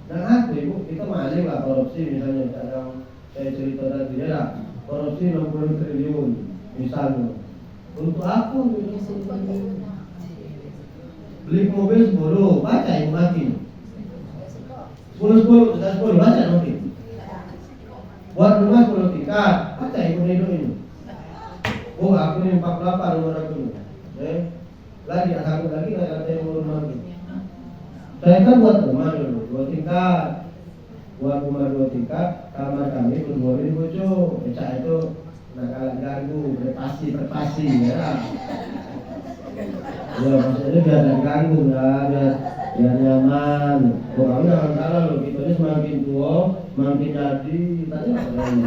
Dan aku ibu, kita maling lah korupsi misalnya, yang saya cerita tadi ya, korupsi 60 triliun misalnya. Untuk aku beli mobil 10, baca ibu mati. 10, baca mati. Buat rumah 10 tingkat, baca ibu hidup ini. Oh aku ini 48 nomor aku ini. Lagi satu lagi nggak ada yang mau rumah ini. Saya kan buat rumah dulu 2 tingkat. buat rumah 2 tingkat, kamar kami berdua ini bocor. Becak itu nak ganggu, privasi ya. Ya maksudnya biar tidak ganggu lah, biar nyaman. Orang jangan salah loh, kita ini semakin tua, semakin jadi. Tadi apa yang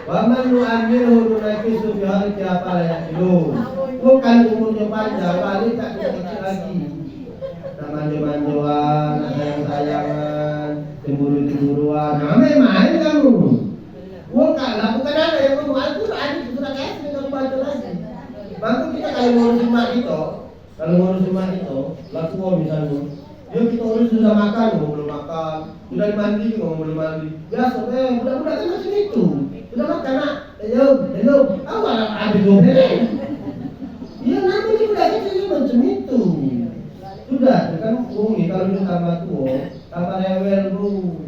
Waman lu ambil hulu naik isu di hari tiapa layak dulu. Bukan umurnya panjang, balik tak kecil lagi. Nak manja-manjaan, nak sayang-sayangan, cemburu-cemburuan. Nah, main kamu. Bukan ada yang ngomong Al-Quran itu sudah kayak kamu baca lagi. Maka kita kalau ngurus rumah itu, laku misalnya, yuk kita urus sudah makan, mau belum makan, sudah mandi, mau belum mandi. Biasa, budak-budak kan macam itu. Sudah makan nak, ayo, awal habis dulu. Iya namanya budak itu macam itu. Sudah, kan umi kalau dia tambah tua, tambah rewel bu.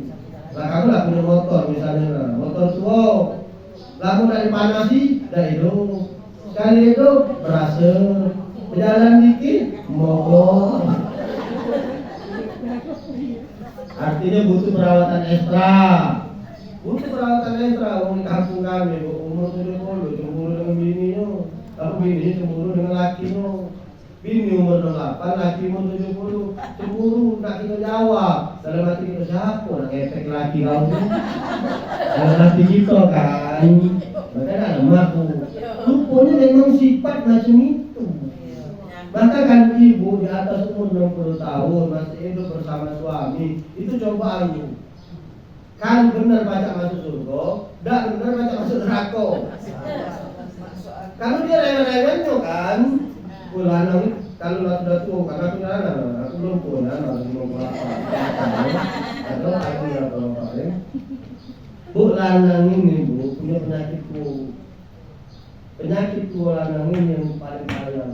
Lah kamu lah punya motor misalnya, motor tua, lalu dari panasi, dari itu, sekali itu berasa, berjalan dikit, mogok. Artinya butuh perawatan ekstra. Orang di kampung kami, umur 70, cemburu dengan bininya, tapi bininya cemburu dengan lakinya. Bini umur 8, laki umur 70, cemburu, nak kita jawab. Dalam hati kita siapa, nak efek laki kau tu. Dalam hati kita kan, makanya ada maku. Rupanya memang sifat macam itu. Maka kan ibu di atas umur 60 tahun masih hidup bersama suami, itu coba ayu. Kan benar baca masuk surga, tak benar baca masuk neraka. Kalau dia rela-relanya kan, lanang kalau sudah tua, karena aku aku belum tua, masih mau apa? Atau aku yang apa? Bu lanang ini bu punya penyakit tua lanang ini yang paling parah.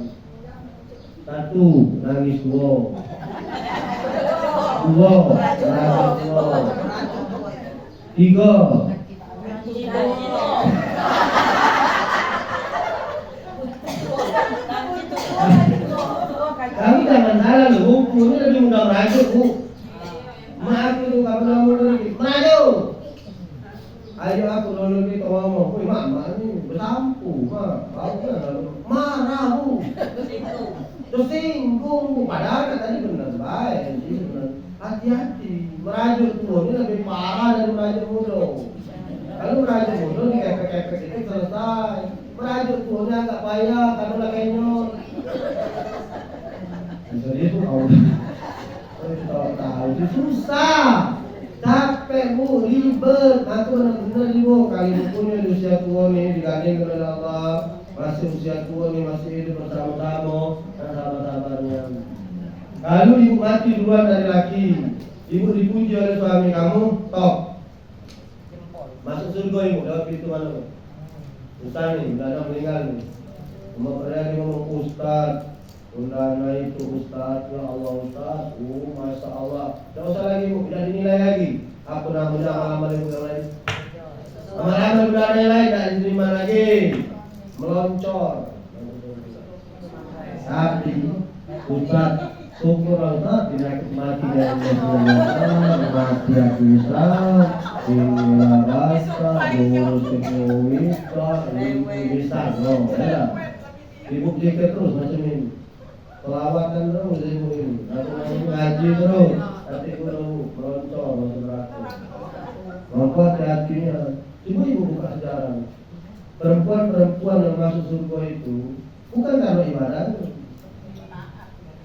1, nangis 2, nangis 3. Kami jangan salah loh, ini lebih mudah merajuk bu. Maaf itu kamu dulu merajuk. Ayo aku dulu kita ngomong, mak ini bersampu, marah bu. Tersinggung, padahal tadi benar baik, hati-hati. Merajuk tua ini lebih parah dari merajuk muda. Kalau merajuk muda di kepek-kepek itu selesai. Merajuk tua ini agak payah, kalau lagi nyot. Jadi itu tahu itu susah, capek bu, ribet. Aku benar-benar ibu kali bukunya di usia tua nih digandeng oleh Allah. Masih usia tua nih masih hidup bersama-sama dan sahabat-sahabatnya. Lalu ibu mati duluan dari laki, ibu dipuji oleh suami kamu, top. Masuk surga ibu, dapat pintu mana? Ustaz nih, udah ada meninggal nih. Mau dia ngomong Ustaz, undana itu Ustaz, ya Allah Ustaz, Masya Allah. Tidak usah lagi ibu, tidak dinilai lagi. Apa namanya amal-amal ibu yang lain? Amal-amal udah ada yang lain, tidak diterima lagi. Meloncor. Tapi Ustaz, syukur Allah tidak mati dari mati aku Islam, inilah basta, ngurus kemuita, ini bisa, no, ya. Ibu zikir terus macam ini, pelawatan terus ibu ini, atau ngaji terus, hati ibu meloncor masuk neraka. Maka hati-hatinya, ibu buka sejarah. Perempuan-perempuan yang masuk surga itu bukan karena ibadahnya.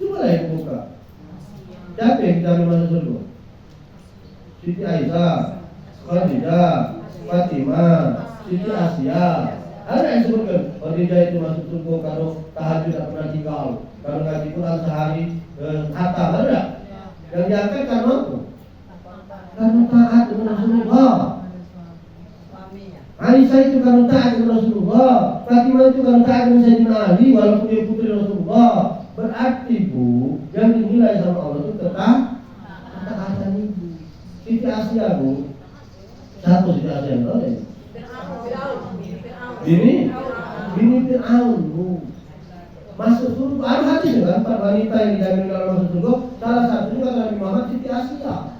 Coba lah ibu buka. Siapa yang kita masuk surga? Siti Aisyah, Khadidah, Fatimah, Siti Asia. Ada yang sebutkan Khadidah itu masuk surga kalau tahajud tidak pernah tinggal, kalau ngaji Quran sehari khatam, ada? Yang diangkat karena apa? Karena taat dengan Rasulullah. Aisyah itu karena taat dengan Rasulullah, Fatimah itu karena taat dengan Sayyidina Ali walaupun dia putri Rasulullah. Berarti bu, yang dinilai sama Allah itu ketaatan ibu. Siti Asia bu, satu Siti Asia yang tahu deh. Bini Fir'aun bu, masuk surga. Ada hadis kan, 4 wanita yang dijamin dalam masuk surga. Salah satunya kata Nabi Muhammad Siti Asia.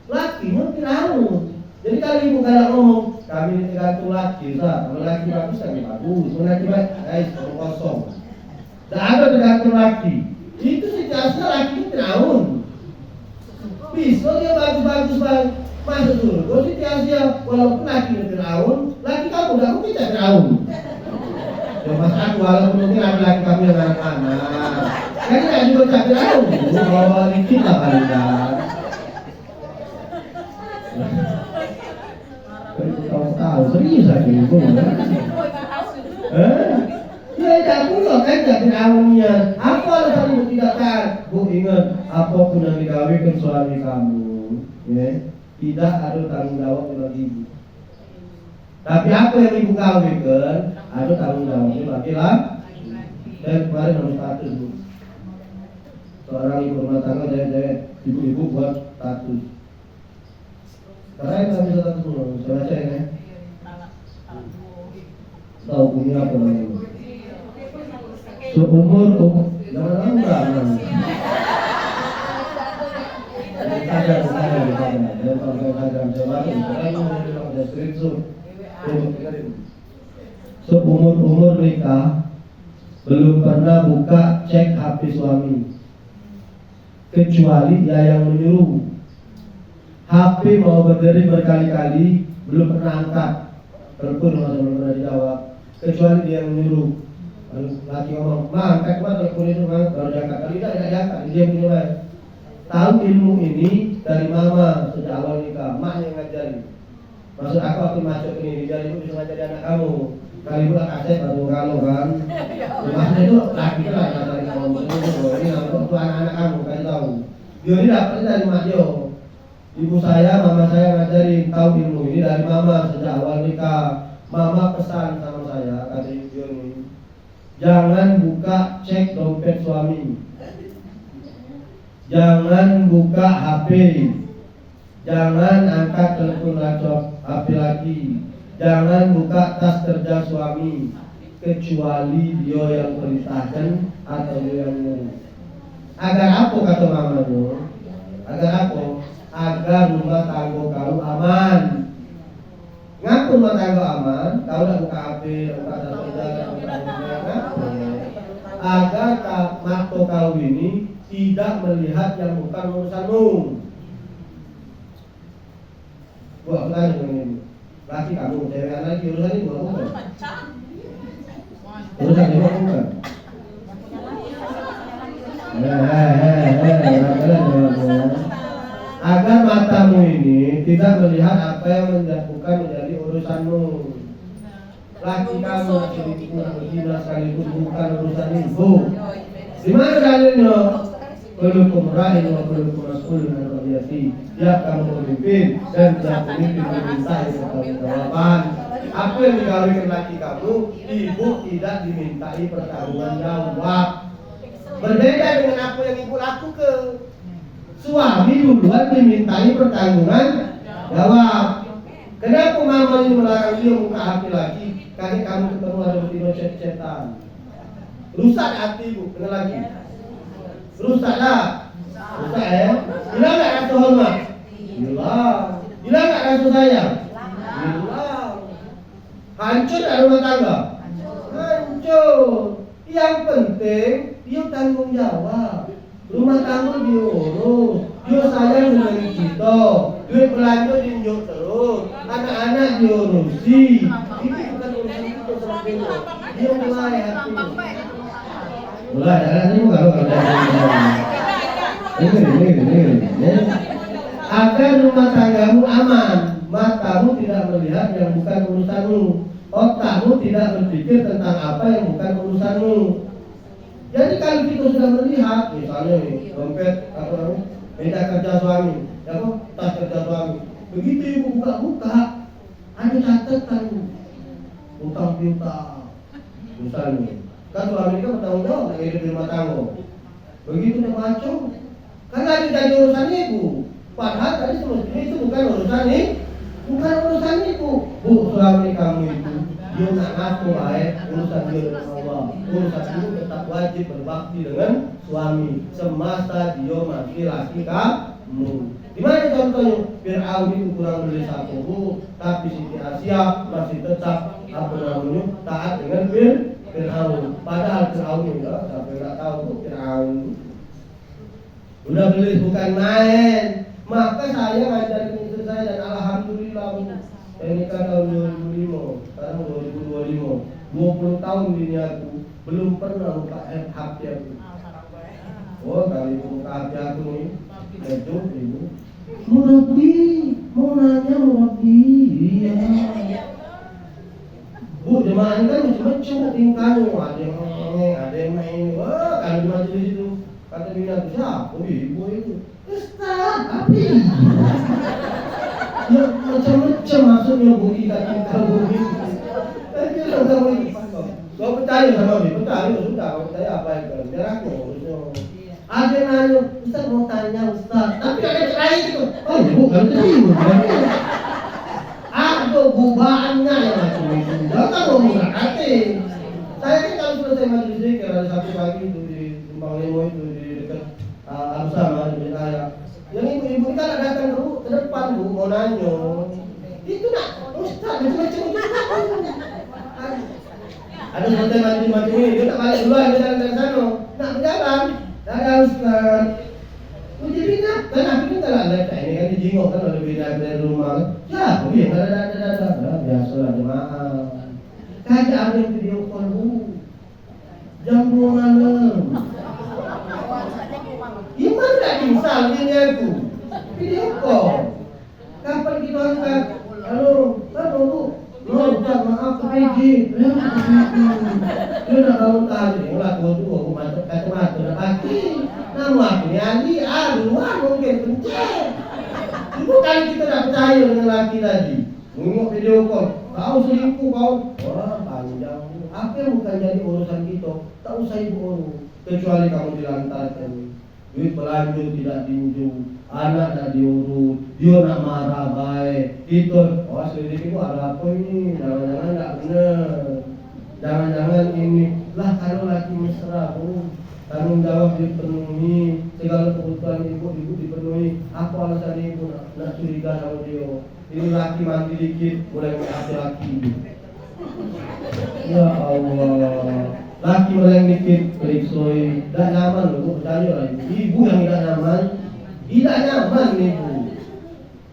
laki Firaun. Jadi kalau ibu kalau ngomong kami ini tergantung laki, kalau laki bagus kami bagus, kalau laki baik, kosong. Tidak ada tergantung laki. Itu situasinya laki itu Firaun. Bisa dia bagus-bagus banget masuk surga. Situasinya walaupun laki itu Firaun, laki kamu tidak mungkin tidak Firaun. Ya mas aku walaupun mungkin laki kamu yang anak-anak, kan tidak juga tidak Firaun. Bawa kita paling tidak. Tahu serius aku ibu. Ya tidak pula kan tidak Firaunnya. Apa alasan ibu tidak taat? Bu ingat apapun yang digawekan suami kamu, ya, tidak ada tanggung jawab bagi ibu. Tapi apa yang ibu gawekan ada tanggung jawabnya bagi laki. Saya kemarin harus status bu. Seorang ibu rumah tangga saya ibu-ibu buat status. Karena itu bisa status dulu. Saya baca ya. Tahu punya apa namanya? Seumur jangan lama. Seumur nikah belum pernah buka cek HP suami, kecuali dia yang menyuruh. HP mau berdiri berkali-kali belum pernah angkat, telepon masih belum pernah dijawab, kecuali dia yang menyuruh. Lalu laki ngomong, "Ma, angkat cuma telepon itu, Ma." Baru diangkat, kali tidak diangkat, dia punya baik. Tahu ilmu ini dari mama sejak awal nikah, mak yang ngajarin. Maksud aku masuk ini, biar ibu bisa ngajari anak kamu. Kali ibu lah kasih baru kalau kan. Maksudnya itu laki lah ngajarin kamu. Ini untuk anak-anak kamu, kasih tahu. Dia ini dapatnya dari mak dia. Ibu saya, mama saya ngajarin, tahu ilmu ini dari mama sejak awal nikah. Mama pesan sama saya, kata ibu ini, jangan buka cek dompet suami, jangan buka HP, jangan angkat telepon laptop HP lagi, jangan buka tas kerja suami, kecuali dia yang perintahkan atau dia yang nyuruh. Agar apa kata mamanya? Agar apa? Agar rumah tangga kau aman. Ngaku rumah tangga aman? Kau dah buka HP, buka tas kerja, buka ngaku. Agar mata kau ini tidak melihat yang bukan urusanmu. Buat tanya dengan ini. Laki kamu, cewek lagi urusan ini buat bukan? Urusan ini bukan? Agar matamu ini tidak melihat apa yang bukan menjadi urusanmu. Laki kamu berzina sekalipun bukan urusan ibu. Di mana dalilnya? Kullukum ra'in wa kullukum mas'ulun 'an ra'iyati. Tiap kamu pemimpin dan tiap pemimpin diminta pertanggungjawaban. Apa yang digawekan laki kamu, ibu tidak dimintai pertanggungjawaban. Berbeda dengan apa yang ibu lakukan. Suami duluan dimintai pertanggungjawaban. Kenapa mama ini melarang dia buka HP lagi? Karena kamu ketemu ada betina chat-chatan. Rusak hati ibu, kenal lagi. Rusak dah. Rusak ya. Hilang tak rasa hormat? Hilang. Hilang tak rasa sayang? Hilang. Hancur tak rumah tangga? Hancur. Yang penting dia tanggung jawab. Rumah tangga dia urus. Dia sayang dengan kita. Duit belanja diunjuk terus. Anak-anak diurusi. Ini bukan urusan kita sebagainya. Dia mulai hati. Mulai jalan ini bukan ini. Agar rumah tanggamu aman, matamu tidak melihat yang bukan urusanmu, otakmu tidak berpikir tentang apa yang bukan urusanmu. Jadi kalau kita sudah melihat, misalnya nih, dompet apa meja kerja suami, apa tas kerja suami, begitu ibu buka, ada catatan utang piutang, misalnya. Kan suami kan bertanggung jawab yang hidup di rumah tangga. Begitu dia baca, karena itu jadi urusan ibu. Padahal tadi semestinya itu bukan urusan ibu. Bu, suami kamu itu dia nak ngaku urusan dia dengan Allah. Urusan ibu tetap wajib berbakti dengan suami semasa dia masih laki kamu. Gimana contohnya? Fir'aun itu kurang beli satu, tapi Siti Asia masih tetap taat dengan Fir'aun. Padahal Fir'aun juga sampai nggak tahu tuh Fir'aun. Udah beli bukan main. Maka saya ngajarin istri saya dan alhamdulillah saya nikah tahun 2005, sekarang 2025, 20 tahun bini aku belum pernah buka HP aku. Oh kali buka HP aku nih, itu ibu. Murabi, mau nanya Murabi, iya. Bu, jemaah ini kan macam-macam tingkahnya, ada yang main, wah kalau di majelis itu kata bini aku siapa? Ibu itu. Ustaz, api. Ya macam-macam maksudnya bu kita begitu. Tapi bilang sama ibu, kau percaya sama ibu? Percaya sudah, kau percaya apa yang biar aku urusnya. Ada yang nanya, Ustaz mau tanya Ustaz, tapi ada lain itu. Oh ibu kan terima. Ada bubaannya yang macam itu. Jangan ngomong hati. Saya kan kalau selesai majelis zikir ada satu pagi itu di Simpang Lemo itu di dekat Al-Sama di saya. Yang ibu-ibu kan datang ke depan bu mau nanya. Itu nak Ustaz macam-macam itu. Ada selesai majelis macam ini dia tak balik duluan dia jalan dari sana. Nak berjalan. Ada Ustaz. Jadi kan aku kan tak ada ini kan dijingok kan ada beda dari rumah. Ya, dia ada biasalah jemaah. Kagak ada video call bu. Jam 2 malam. Gimana tak misal ini aku? Video call. Kapan kita angkat? Halo bu. Ustaz maaf PJ. Dia nak bangun tadi. Enggak tahu aku macam kacamata dah pakai. Nama aku ni Ali. Luar mungkin pencet. Itu kali kita tak percaya dengan laki tadi. Tengok video call. Kau selingkuh kau. Wah panjang. Apa yang bukan jadi urusan kita? Tak usah ibu urus. Kecuali kamu dilantarkan. Duit pelanjut tidak diunjuk. Anak tak diurus. Dia nak marah baik. Kita. Oh selidik itu ada apa ini? Jangan-jangan tak benar. Jangan-jangan ini. Lah kalau laki mesra pun. Tanggung jawab dipenuhi, segala kebutuhan ibu dipenuhi. Apa alasan ibu nak curiga sama dia? Ini laki mandi dikit, mulai menghati laki. Ya Allah, laki mulai dikit, periksoi, tak nyaman loh, percaya lah ibu yang tidak nyaman ibu.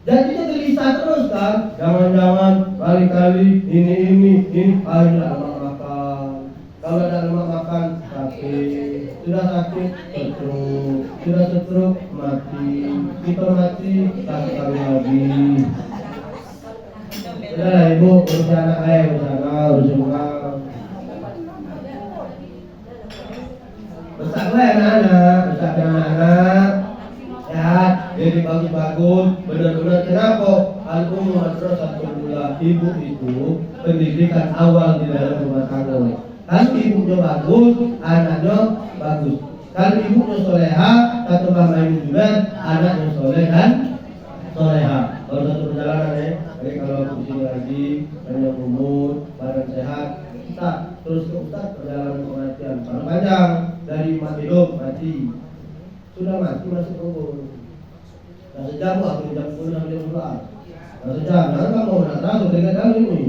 Jadinya gelisah terus kan, jangan-jangan kali-kali ini, akhirnya lemak makan. Kalau ada lemak makan, sakit. Sudah sakit, stroke, mati. Kita mati, sakit lagi. Sudah ibu, urus anak saya, urus rumah. Besarlah anak-anak, sehat, jadi bagus-bagus, benar-benar. Kenapa? Al-Ummu Madrasatul Ula, ibu itu pendidikan awal di dalam rumah tangga. Kalau ibunya bagus, anaknya bagus. Kalau ibunya soleha, kata Mama Ibu juga, anaknya soleh dan soleha. Kalau satu perjalanan ya, jadi kalau aku di sini lagi, panjang umur, badan sehat, kita terus ke Ustaz perjalanan kematian. Kalau panjang dari umat hidup mati, sudah mati masuk kubur. Nah sejam aku jam 10 sampai jam 11. Nah sejam, nah kamu nak tahu dengan kali ini.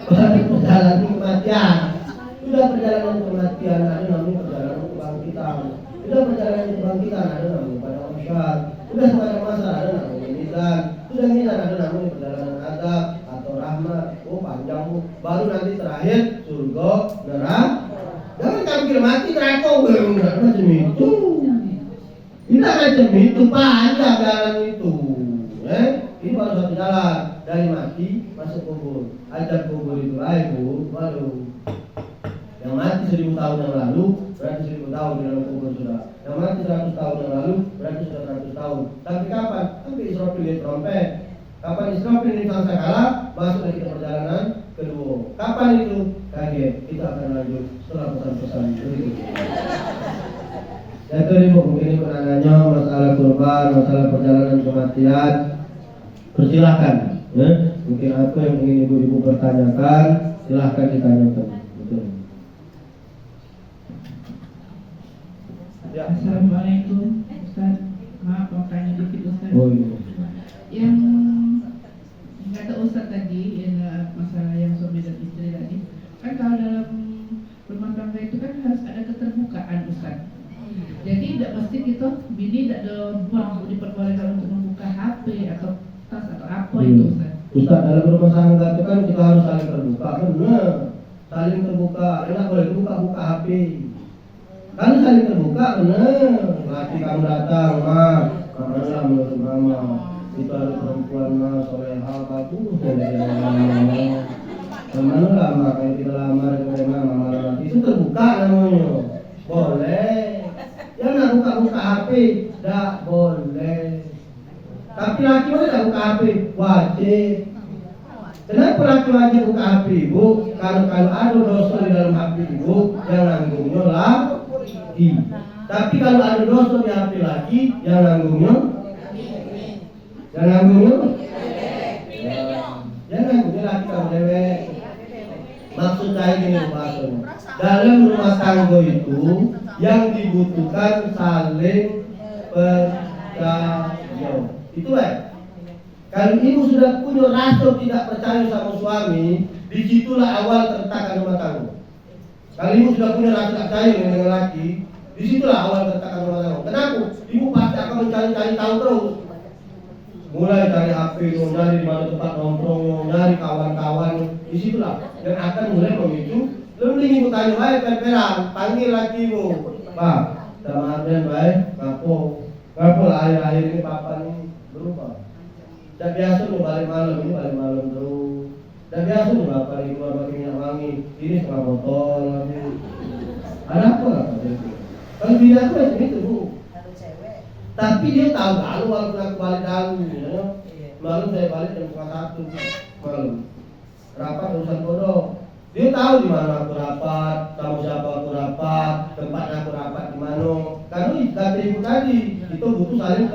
Perjalanan kematian. Sudah perjalanan kematian ada namanya perjalanan kebangkitan. Sudah perjalanan kebangkitan ada namanya pada masyarakat. Sudah pada masa ada namanya mizan. Sudah mizan ada namanya perjalanan azab atau rahmat. Oh panjang bu. Baru nanti terakhir surga neraka. Jangan kamu kira mati neraka belum macam itu. Tidak macam itu panjang jalan itu. Ini baru satu jalan dari mati masuk kubur. Ajab kubur itu bu, baru yang mati 1000 tahun yang lalu berarti 1000 tahun di dalam kubur sudah. Yang mati 100 tahun yang lalu berarti sudah 100 tahun. Tapi kapan? Sampai Israfil di trompet. Kapan Israfil di sangkakala masuk lagi ke perjalanan kedua. Kapan itu? Kaget. Kita akan lanjut setelah pesan-pesan berikut. Itu ibu mungkin ini penangannya masalah kurban, masalah perjalanan kematian. Persilahkan. Mungkin apa yang ingin ibu-ibu pertanyakan, silahkan ditanyakan. Betul. Ya. Assalamualaikum Ustaz, maaf mau tanya Oh iya. Yang kata Ustaz tadi, yang masalah yang suami dan istri tadi, kan kalau dalam rumah tangga itu kan harus ada keterbukaan Ustaz. Jadi tidak mesti kita bini tidak diperbolehkan untuk membuka HP atau tas atau apa itu Ustaz. Ustaz, dalam rumah tangga itu kan kita harus saling terbuka, benar. Saling terbuka, enak boleh buka HP. Kan saling terbuka, benar. Laki kamu datang, mana menurut mama. Itu ada perempuan soleha bagus. Kemana lama, kalau kita lamar ke mama nanti itu terbuka namanya. Boleh. Ya nak buka HP, tak boleh. Tapi laki mana tak buka HP? Wajib. Kenapa laki wajib buka HP, Bu? Kalau ada dosa di dalam HP Ibu, yang nanggungnya laki. Tapi kalau ada dosa di HP laki, yang nanggungnya laki kamu dewek. Maksud saya gini maksudnya. Dalam rumah tangga itu yang dibutuhkan saling percaya. Itu kalau ibu sudah punya rasa tidak percaya sama suami, disitulah awal keretakan rumah tangga. Kalau ibu sudah punya rasa tidak percaya dengan laki, disitulah awal keretakan rumah tangga. Kenapa? Ibu pasti akan mencari-cari tahu terus. Mulai dari HP, dari di mana tempat nongkrong, dari kawan-kawan, disitulah yang akan mulai memicu. Lalu ibu tanya, baik perperan, panggil laki ibu, Pak, sama Arden baik, ngapo lah akhir-akhir ini papa ini berubah. Dan biasa mau balik malam terus. Dan biasa mau bapak ini keluar pakai minyak wangi, ini setengah botol lagi. Ada apa lah? Kalau bila aku itu Bu. Tapi dia tahu kalau aku balik dahulu, ya. Malam saya balik jam 1:30 malam. Rapat urusan bodoh. Dia tahu di mana aku rapat, sama siapa aku rapat, tempatnya aku rapat di mana. Karena kata ibu tadi, itu butuh saling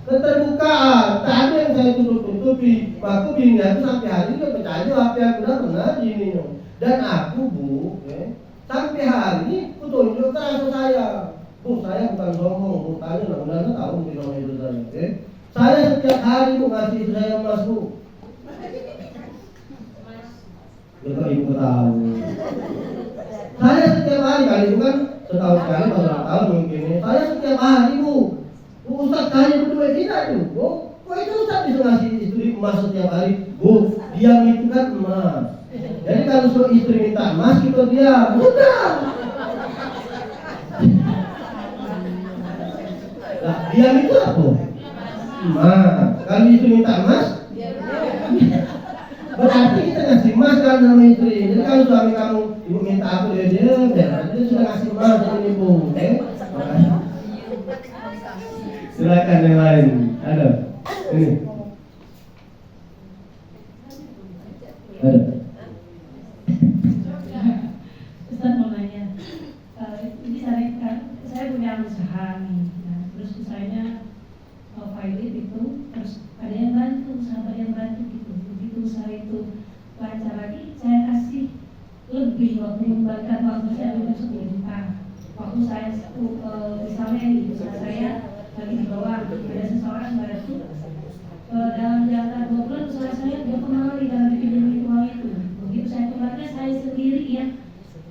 keterbukaan. Tak ada yang saya tutup-tutupi. Aku bini aku sampai hari ini percaya apa yang udah pernah gini. Dan aku Bu, sampai hari ini aku tunjuk ke rasa saya. Bu, saya bukan sombong, Bu. Tanya benar-benar tahu mungkin orang itu saya. Saya setiap hari Bu ngasih istri saya emas Bu. Kita ibu tahu. Saya setiap hari kali itu kan setahun sekali atau 2 tahun mungkin. Saya setiap hari Bu. Ustaz kali berdua tidak tuh. Bu, kok itu Ustaz bisa ngasih istri emas setiap hari? Bu, diam itu kan emas. Jadi kalau suruh istri minta emas kita diam. Udah. Nah, diam itu apa? Emas. Kalau istri minta emas, berarti kita ngasih emas kan sama istri. Jadi kalau suami kamu, ibu minta aku dia berarti sudah ngasih emas sama ibu. Silakan yang lain. Ada? Ini. Ada. Ustaz mau nanya, ini saya punya usaha nih. Nah, terus usahanya pilot itu, terus ada yang bantu, sahabat yang bantu gitu. Begitu usaha itu lancar lagi, saya kasih lebih waktu mengembalikan waktu saya lebih 10 juta. Waktu saya misalnya di usaha saya lagi di bawah, ada seseorang bantu dalam jangka 2 bulan usaha saya dia kembali dalam dipinjam uang itu. Begitu saya kembalikan, saya sendiri yang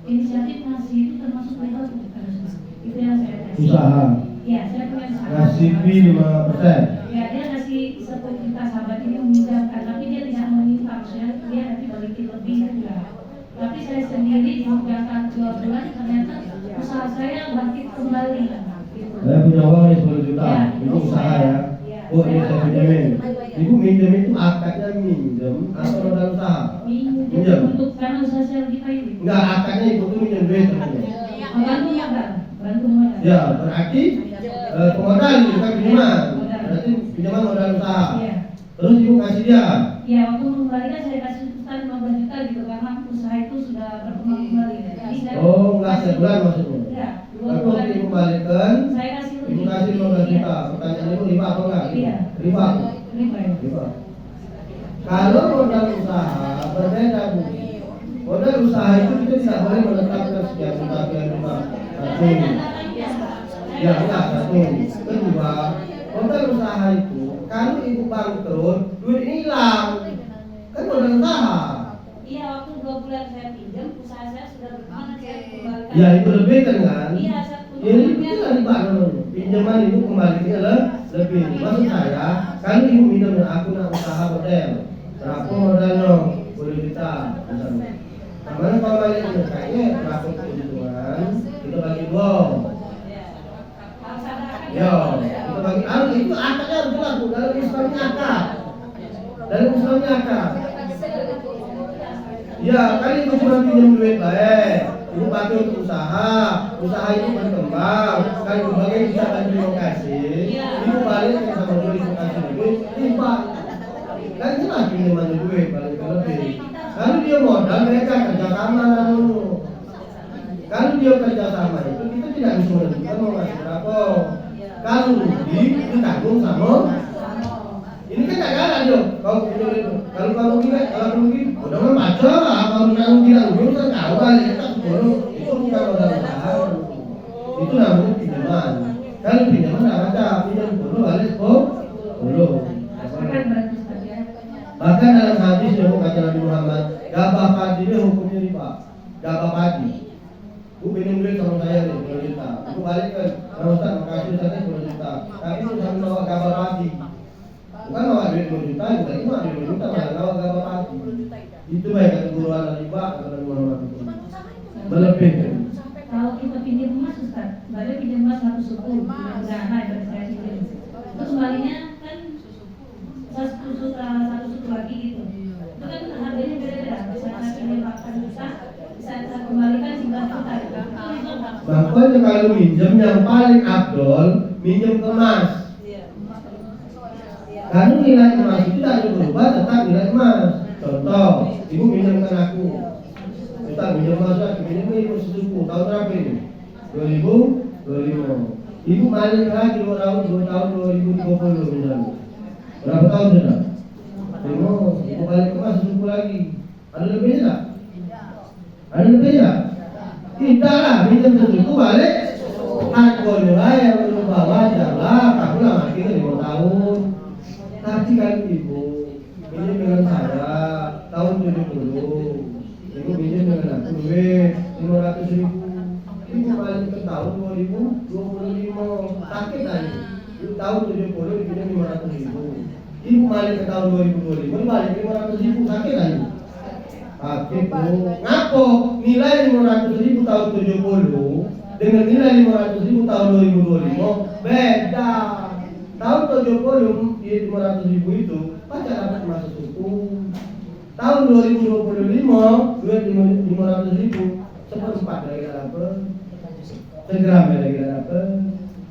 inisiatif ngasih itu termasuk legal bukan? Itu yang saya kasih. Usaha. Ya, saya punya usaha. Ngasih fee 5%. Ya, dia kasih 10 juta sahabat ini meminjamkan, tapi dia tidak meminta, maksudnya dia nanti balikin lebih enggak. Tapi saya sendiri di jangka 2 bulan ternyata usaha saya bangkit kembali. Gitu. Saya punya uang 10 juta, Ya, itu usaha ya. Oh, ini saya pinjamin. Ibu minjem itu akadnya minjem atau modal usaha? Minjem. Untuk karena usaha saya lagi pilot. Enggak, akadnya ibu tuh minjem duit sebenarnya. Bantu modal, bantu modal. Ya, berarti pemodal bukan pinjaman. Berarti pinjaman modal usaha. Iya. Terus ibu kasih dia. Ya, waktu mengembalikan saya kasih Ustaz 15 juta gitu karena usaha itu sudah berkembang kembali. Jadi saya Oh, enggak sebulan maksudnya. Enggak, 2 Tapi bulan. waktu ibu balikan, Saya kasih ibu lebih. kasih 15 juta. Iya. Pertanyaan ibu riba apa enggak? Iya. Riba. Riba ya. Riba. Kalau modal usaha berbeda Bu. Modal usaha itu kita tidak boleh menetapkan sekian juta. Satu. Ya enggak, satu. Kedua, modal usaha itu kalau ibu bangkrut, duit ini hilang. Kan modal usaha. Iya, waktu 2 bulan saya pinjam, usaha saya sudah berkembang, saya kembalikan. Ya itu lebih kan? Iya, saya Jadi itu kan riba namanya. Pinjaman itu kembalinya lebih. Maksud saya, kalau ibu minta aku nak usaha model, berapa modalnya? 10 juta misalnya. Namanya kalau balik kayaknya berapa keuntungan, kita bagi 2. Ya, kita bagi itu akadnya harus jelas Bu, dalam Islamnya akad. Dalam Islamnya akad. Ya, kali itu cuma pinjam duit baik. Ibu pakai untuk usaha itu berkembang. Kalau ibu bagai bisa terima kasih, ibu balik sama duit kasih duit, lipat. Kan jelas pinjaman duit balik ke lebih. Kalau dia modal mereka kerja sama dulu. Kalau dia kerja sama itu kita tidak bisa menentukan mau ngasih berapa. Kalau rugi ditanggung sama. Ini kan tak ada dong. Kalau kamu kira kalau rugi, udah mah baca lah. Kalau kamu kira rugi kan kau balik kita sepuluh. Itu bukan modal usaha. Itu namanya pinjaman. Kalau pinjaman tak ada pinjam dulu balik dulu. Bahkan dalam hadis yang kata Nabi Muhammad, gabah padi ini hukumnya riba. Gabah padi. Bu pinjam duit sama saya nih 10 juta. Aku balikkan. Kalau Ustaz makasih Ustaz 10 juta. Tapi itu sama bawa gabah padi. Bukan bawa duit 10 juta, bukan itu duit 10 juta, malah bawa gabah padi. Itu baik kata guruan riba kata Nabi Muhammad itu. Berlebih. Kalau kita pinjam emas Ustaz, balik pinjam emas 1 suku, sederhana dari saya pinjam. Terus kembalinya kan 1 suku lagi gitu. Itu kan harganya beda-beda. Bisa saya pinjam 8 juta, bisa saya kembalikan 9 juta gitu. Makanya kalau minjem yang paling abdol, minjem ke emas. Karena nilai emas itu tidak berubah, tetap nilai emas. Contoh, ibu minjamkan aku, Ustaz minjem emas, minjem ibu sesuku, tahun berapa ini? 2005. Ibu balik lagi 2 tahun 2020 misalnya. Berapa tahun sudah? 5. Ibu balik ke emas sesuku lagi. Ada lebihnya tak? Ada lebihnya? Tidak lah, minjem sesuku balik. Aku nilai yang berubah wajar lah, aku lah mati ke 5 tahun. Tapi kan ibu minjem dengan saya tahun 70. Ibu minjem dengan aku duit 500.000. Ibu balik ke tahun 2025. Sakit tadi. Ibu tahun 70 dipinjam 500.000. Ibu balik ke tahun 2025 balik 500.000. Sakit tadi. Sakit Bu. Ngapo nilai 500.000 tahun 70 dengan nilai 500.000 tahun 2025 beda. Tahun 70 di 500.000 itu pacar dapat emas sesuku. Tahun 2025 duit 500.000 seperempat lagi dapat, segram lagi dapat.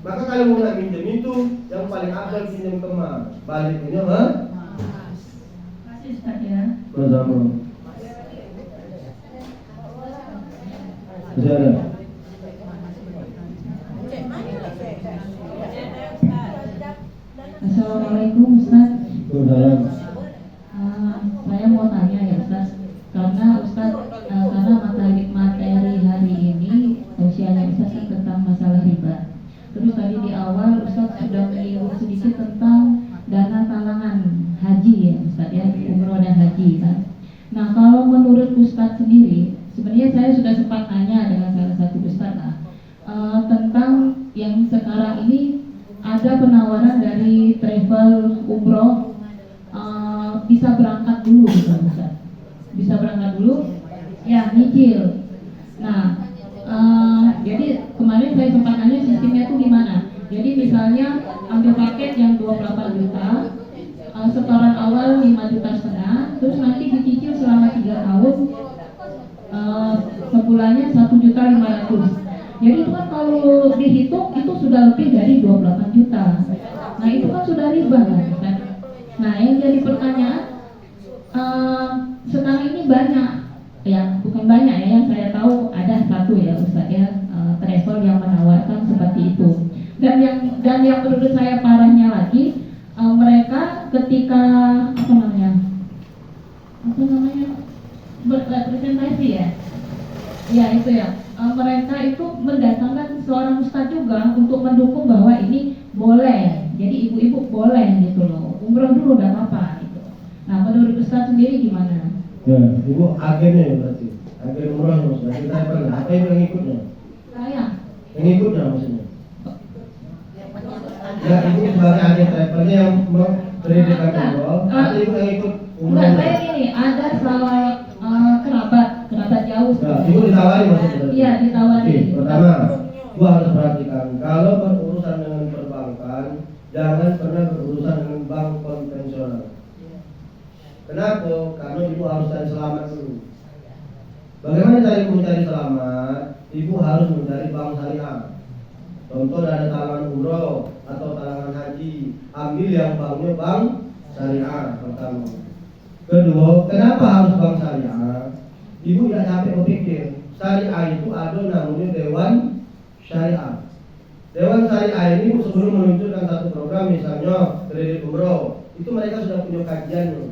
Maka kalau mau nak minjem itu yang paling abdul pinjam ke emas. Balik pinjam emas. Masih Ustaz ya. Bersama. Bisa. Assalamualaikum Ustaz. Salam. Saya mau tanya ya Ustaz, karena Ustaz karena materi hari ini usianya Ustaz kan tentang masalah riba. Terus tadi di awal Ustaz sudah menyinggung sedikit tentang dana talangan haji ya Ustaz ya, umroh dan haji kan. Nah kalau menurut Ustaz sendiri, sebenarnya saya sudah sempat tanya dengan salah satu Ustaz tentang yang sekarang ini ada penawaran dari travel umroh bisa berangkat dulu gitu Ustaz. Bisa berangkat dulu ya nyicil. Nah jadi kemarin saya sempat tanya sistemnya itu gimana. Jadi misalnya ambil paket yang 28 juta, setoran awal 5,5 juta, terus nanti dicicil selama 3 tahun, sebulannya 1.500.000. Jadi itu kan kalau dihitung itu sudah lebih dari 28 juta. Nah itu kan sudah riba kan. Nah yang jadi pertanyaan, sekarang ini banyak ya, bukan banyak ya, yang saya tahu ada satu ya Ustaz ya, travel yang menawarkan seperti itu. Dan yang menurut saya parahnya lagi, mereka ketika berpresentasi ya itu ya, mereka itu mendatangkan seorang ustadz juga untuk mendukung bahwa ini boleh Jadi ibu-ibu boleh gitu loh, umroh dulu udah apa-apa gitu. Nah menurut Ustaz sendiri gimana? Ya, ibu agennya berarti, agen umroh maksudnya. Kita pernah, apa itu yang ikutnya? Saya? Yang ikutnya maksudnya? Ya, ibu sebagai agen travelnya yang mengkreditkan umroh, atau ibu yang ikut umroh? Enggak, saya gini, ada salah kerabat jauh. Ya, ibu ditawari maksudnya? Iya, ditawari. Oke, pertama, ibu harus perhatikan, kalau berurusan dengan perbankan, jangan pernah berurusan dengan bank konvensional. Kenapa? Karena ibu harus cari selamat dulu. Bagaimana cara ibu mencari selamat? Ibu harus mencari bank syariah. Contoh ada talangan umroh atau talangan haji, ambil yang banknya bank syariah pertama. Kedua, kenapa harus bank syariah? Ibu tidak capek berpikir. Syariah itu ada namanya Dewan Syariah. Dewan Syariah ini sebelum meluncurkan satu program, misalnya kredit umroh, itu mereka sudah punya kajian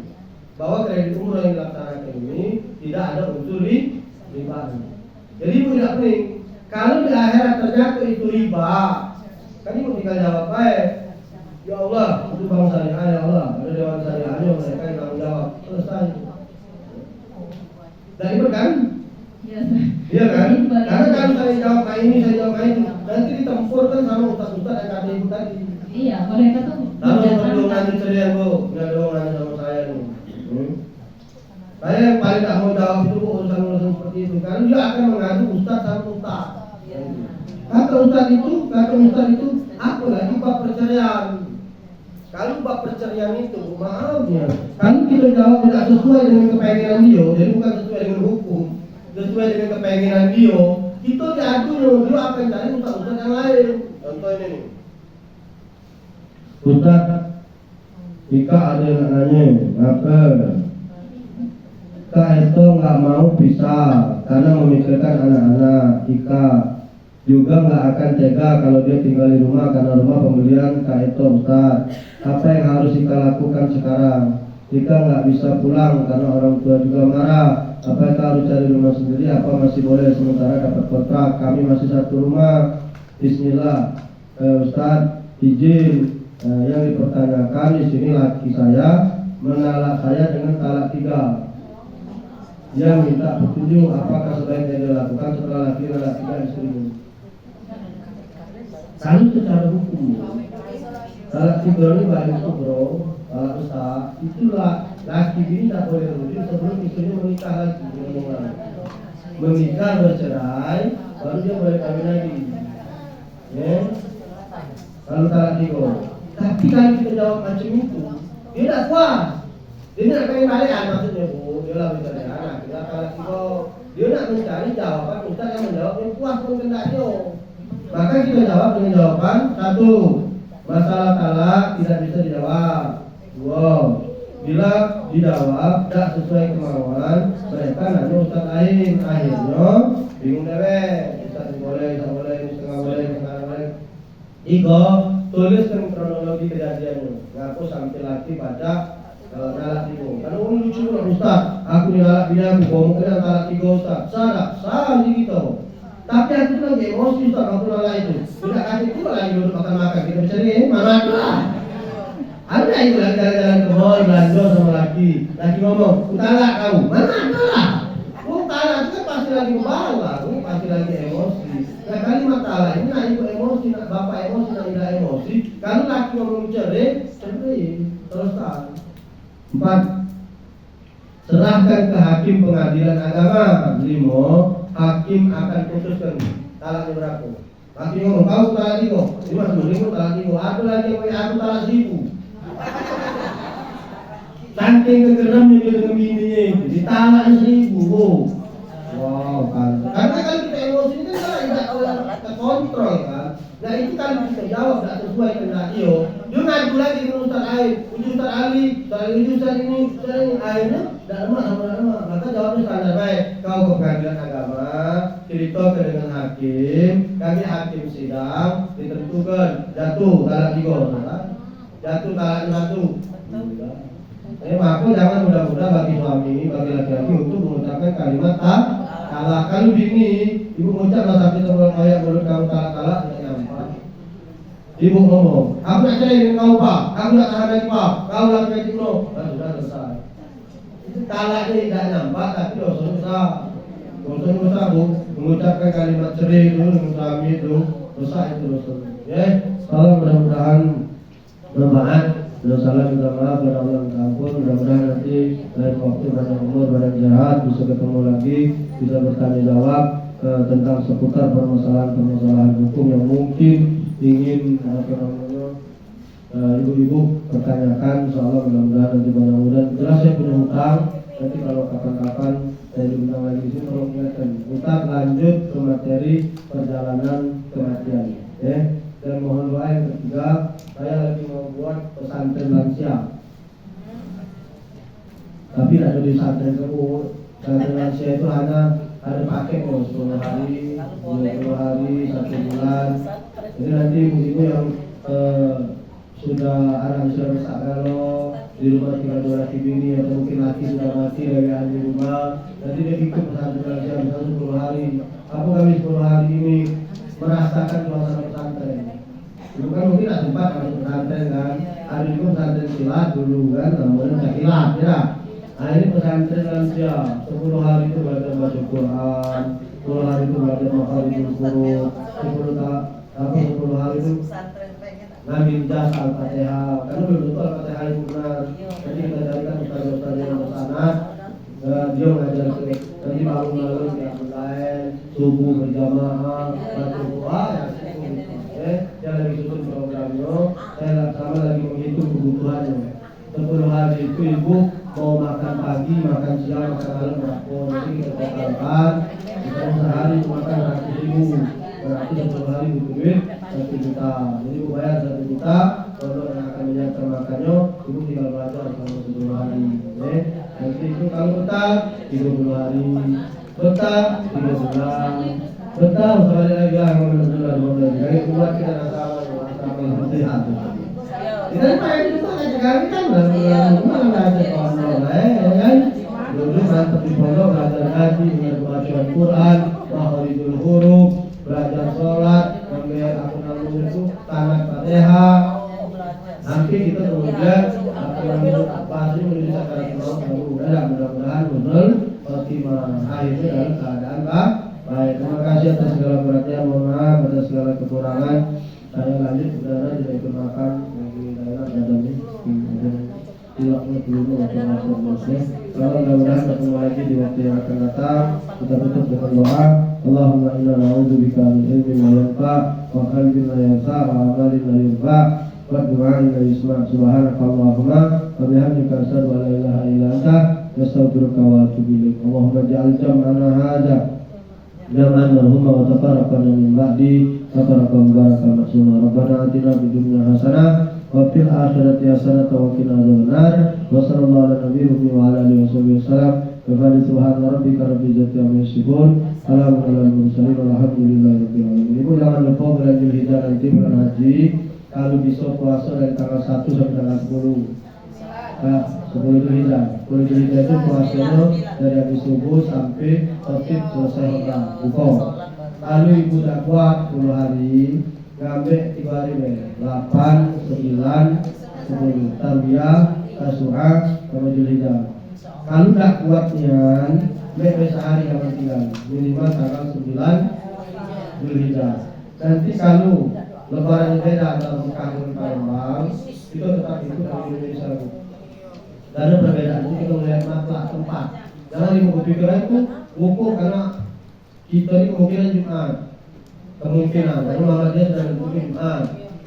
bahwa kredit umroh yang dilaksanakan ini tidak ada unsur riba. Jadi ibu tidak pening. Kalau di akhirat ternyata itu riba, kan ibu tinggal jawab baik. Ya Allah, itu bank syariah, ya Allah, ada dewan syariahnya, mereka yang tanggung jawab. Selesai. Dan ibu kan? Iya kan? Karena kalau saya jawab kayak ini, saya jawab kayak itu, nanti ditempurkan sama ustaz-ustaz yang kata ibu tadi. Iya, mereka tuh Lalu perlu nanti ceria bu, nggak ada orang sama saya nih. Saya yang paling tak mau jawab itu bu, urusan-urusan seperti itu, karena dia akan mengadu ustaz sama ustaz. Kata ustaz itu, apa lagi bab perceraian? Kalau bab perceraian itu, maaf ya, kalau kita jawab tidak sesuai dengan kepengenan dia, jadi bukan sesuai dengan hukum, sesuai dengan kepengenan dia, kita diadu dia akan cari ustaz-ustaz yang lain. Contoh ini nih, ustaz, jika ada yang nanya, apa? Kak itu nggak mau pisah karena memikirkan anak-anak. Ika juga nggak akan tega kalau dia tinggal di rumah karena rumah pembelian Kak itu Ustaz. Apa yang harus Ika lakukan sekarang? Ika nggak bisa pulang karena orang tua juga marah. Apa Ika harus cari rumah sendiri? Apa masih boleh sementara dapat kontrak? Kami masih satu rumah. Bismillah, Ustaz izin. Yang dipertanyakan di sini laki saya menalak saya dengan talak 3. Dia minta petunjuk apakah sebaiknya dia lakukan setelah laki dan laki istrinya. Kalau secara hukum, talak 3 ini baik itu bro, talak besar, itulah laki ini tak boleh rujuk sebelum istrinya menikah lagi dengan orang. Menikah bercerai, baru dia boleh kawin lagi. Ya, kalau talak 3. Tapi kalau kita jawab macam itu, dia tidak puas. Dia tidak pengen balikan maksudnya bu, dia lah bercerai anak. Dia nak mencari jawaban ustaz yang menjawab yang puas pun kendak dia. Maka kita jawab dengan jawaban 1, masalah talak tidak bisa dijawab. 2, bila dijawab tidak sesuai kemauan mereka nanya ustaz lain. Akhirnya bingung dewek, ustaz boleh, setengah boleh. 3, tuliskan kronologi kejadiannya. Ngaku sampai laki pada talak 3. Karena orang lucu lah ustaz, aku nalak dia, aku ngomong kena talak 3 ustaz. Salah gitu. Tapi aku tuh lagi emosi ustaz, aku nalak itu. Tidak kasih itu lagi duduk makan-makan, kita bisa nih, mana lah. Ada itu lagi jalan-jalan ke mall, belanja sama laki ngomong, aku talak kamu, mana lah. Talak itu kan pasti lagi membawa, pasti lagi emosi. Nah kalimat talak ini nak ibu emosi, nak bapak emosi, nak ibu emosi. Kalau laki ngomong cerai, selesai. 4, serahkan ke hakim pengadilan agama. 5, hakim akan putuskan talaknya berapa. Hakim ngomong, kau talak 3, 5 talak 3. Ada lagi yang aku talak 1000. Saking kegeramnya dia dengan bininya itu, ditalak 1000. Wow kan. Karena kalau kita emosi ini kan tidak terkontrol kan. Nah itu kalau kita jawab tidak sesuai dengan dia ngadu lagi dengan ustaz lain, ustaz Ali, ustaz ini, akhirnya tidak lemah. Maka jawabnya standar baik. Kau ke pengadilan agama, cerita ke dengan hakim, kami hakim sidang, ditentukan jatuh talak 3, jatuh talak 1. Maka jangan mudah-mudah bagi suami, bagi laki-laki untuk mengucapkan kalimat talak. Kalau bini, ibu mengucaplah tapi terlalu kayak mulut kamu talak tidak nyampe. Ibu ngomong, aku nak cerai dengan kau Pak, aku nak tahan lagi Pak, kau lagi gaji no. Nah, sudah selesai. Itu talak ini tidak nampak tapi dosa besar. Dosa besar bu, mengucapkan kalimat cerai itu dengan suami itu dosa itu dosa. Ya, kalau mudah-mudahan bermanfaat. Salam minta maaf pada Allah minta ampun. Mudah-mudahan nanti lain waktu banyak umur banyak jahat bisa ketemu lagi, bisa bertanya jawab tentang seputar permasalahan hukum yang mungkin ingin ibu-ibu pertanyakan. Insyaallah mudah-mudahan nanti banyak mudah. Jelas saya punya hutang. Nanti kalau kapan-kapan saya diundang lagi di sini tolong ingatkan. Hutang lanjut ke materi perjalanan kematian. Ya. Dan mohon doa yang ketiga, saya lagi mau buat pesantren lansia. Tapi tidak jadi pesantren kebun. Pesantren lansia itu hanya ada paket 10 hari, 20 hari, 1 bulan. Jadi nanti ibu-ibu yang sudah anak sudah besar kalau di rumah tinggal 2 laki bini atau mungkin laki sudah mati dari ahli di rumah, nanti dia ikut pesantren lansia misalnya 10 hari. Apa kami 10 hari ini merasakan suasana pesantren? Dulu kan mungkin ada tempat masuk pesantren kan, ada juga pesantren silat dulu kan, namanya tak silat ya. Nah ini pesantren lansia, 10 hari itu belajar baca Quran, 10 hari itu belajar makhluk huruf, 10 hari itu ngambil jas Al-Fatihah, karena belum tentu Al-Fatihah itu benar. Jadi kita carikan ustaz-ustaz yang bersanad, dia mengajar nanti malam-malam yang lain, subuh berjamaah, baca doa ya. Dia lagi susun programnya, saya sama lagi menghitung kebutuhannya. 10 hari itu ibu mau makan pagi, makan siang, makan malam berapa? Nanti kita totalkan. Misalnya sehari makan 100.000, berarti 10 hari butuh duit 1 juta. Jadi ibu bayar 1 juta, kalau yang akan menyiapkan makannya, ibu tinggal belajar selama 10 hari. Nanti itu kalau betah 30 hari, betah 3 bulan. Betul, sekali lagi lah alhamdulillah. Jadi buat kita nasabah sehat. Kita main itu aja kali kan mana ada kontrol kan. Dulu mantap di pondok belajar ngaji, belajar Quran, makharijul huruf, belajar sholat, sampai aku nanggung itu tamat Fatihah. Nanti kita kemudian apa sih menuju sakarat maut mudah-mudahan betul khotimah akhirnya dalam keadaan baik. Terima kasih atas segala perhatian, mohon maaf atas segala kekurangan. Saya lanjut saudara tidak ikut makan bagi daerah adanya tilaknya belum waktu. Kalau mudah-mudahan ketemu lagi di waktu yang akan datang. Kita tutup dengan doa. Allahumma inna na'udzubika min ilmin la yanfa' wa qalbin la yansa' wa amalin la yurfa' wa du'ain la yusma'. Subhanakallahumma wa bihamdika asyhadu an la ilaha illa anta astaghfiruka wa atubu ilaik. Allahumma ij'al jam'ana hadza jam'an marhuma wa tafarraqana min ba'di tafarraqan barakan maksuma. Rabbana atina fid dunya hasanah wa fil akhirati hasanah wa qina adzabannar. Wa sallallahu ala nabiyyi wa ala alihi wasallam. Wa subhana rabbika rabbil izzati amma yasifun. Salamun alal mursalin walhamdulillahi rabbil alamin. Ibu jangan lupa bulan Dzulhijjah nanti bulan haji, kalau bisa puasa dari tanggal 1 sampai tanggal 10. 10 Dzulhijjah. 10 Dzulhijjah itu puasanya dari habis subuh sampai khotib selesai khutbah buka. Lalu ibu tak kuat 10 hari, ngambil 3 hari 8, 9, 10 tarbiyah, tasyu'ah, sama Dzulhijjah. Kalau tak kuatnya, sampai sehari yang tinggal minimal tanggal 9 Dzulhijjah. Nanti kalau lebaran beda antara Mekah dan Palembang, itu tetap ikut dari Indonesia. Dan ada perbedaan itu kita melihat mata tempat. Jangan ibu pikiran itu wukuf karena kita ini kemungkinan Jumat, kemungkinan karena Muhammadiyah sedang berwukuf Jumat.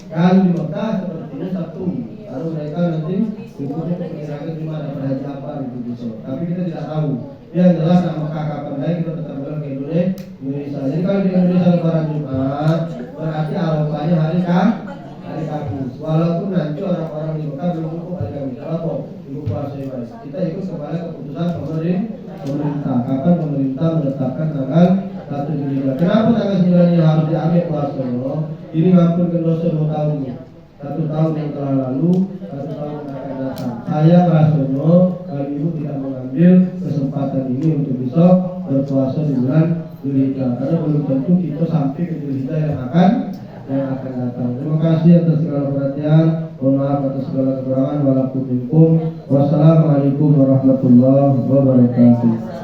Kalau di Mekah sepertinya Sabtu. Lalu mereka nanti wukufnya perkirakan Jumat dapat haji apa gitu besok. Tapi kita tidak tahu. Yang jelas sama Mekah kapan lagi kita tetap bilang ke Indonesia. Jadi kalau di Indonesia lebaran Jumat, berarti Arafahnya hari Kamis. Walaupun nanti orang-orang di Mekah belum wukuf hari Kamis. Apa? Ibu puasa baik. Kita ikut kepada keputusan pemerintah. Kapan pemerintah menetapkan tanggal 1 Dzulhijjah. Kenapa tanggal 9 ini harus diambil puasanya? Ini mengampunkan dosa 2 tahun. 1 tahun yang telah lalu, 1 tahun yang akan datang. Saya merasanya kalau ibu tidak mengambil kesempatan ini untuk bisa berpuasa di bulan Dzulhijjah. Karena belum tentu kita sampai ke Dzulhijjah yang akan yang akan datang. Terima kasih atas segala perhatian. Mohon maaf atas segala kekurangan. Wassalamualaikum warahmatullahi wabarakatuh.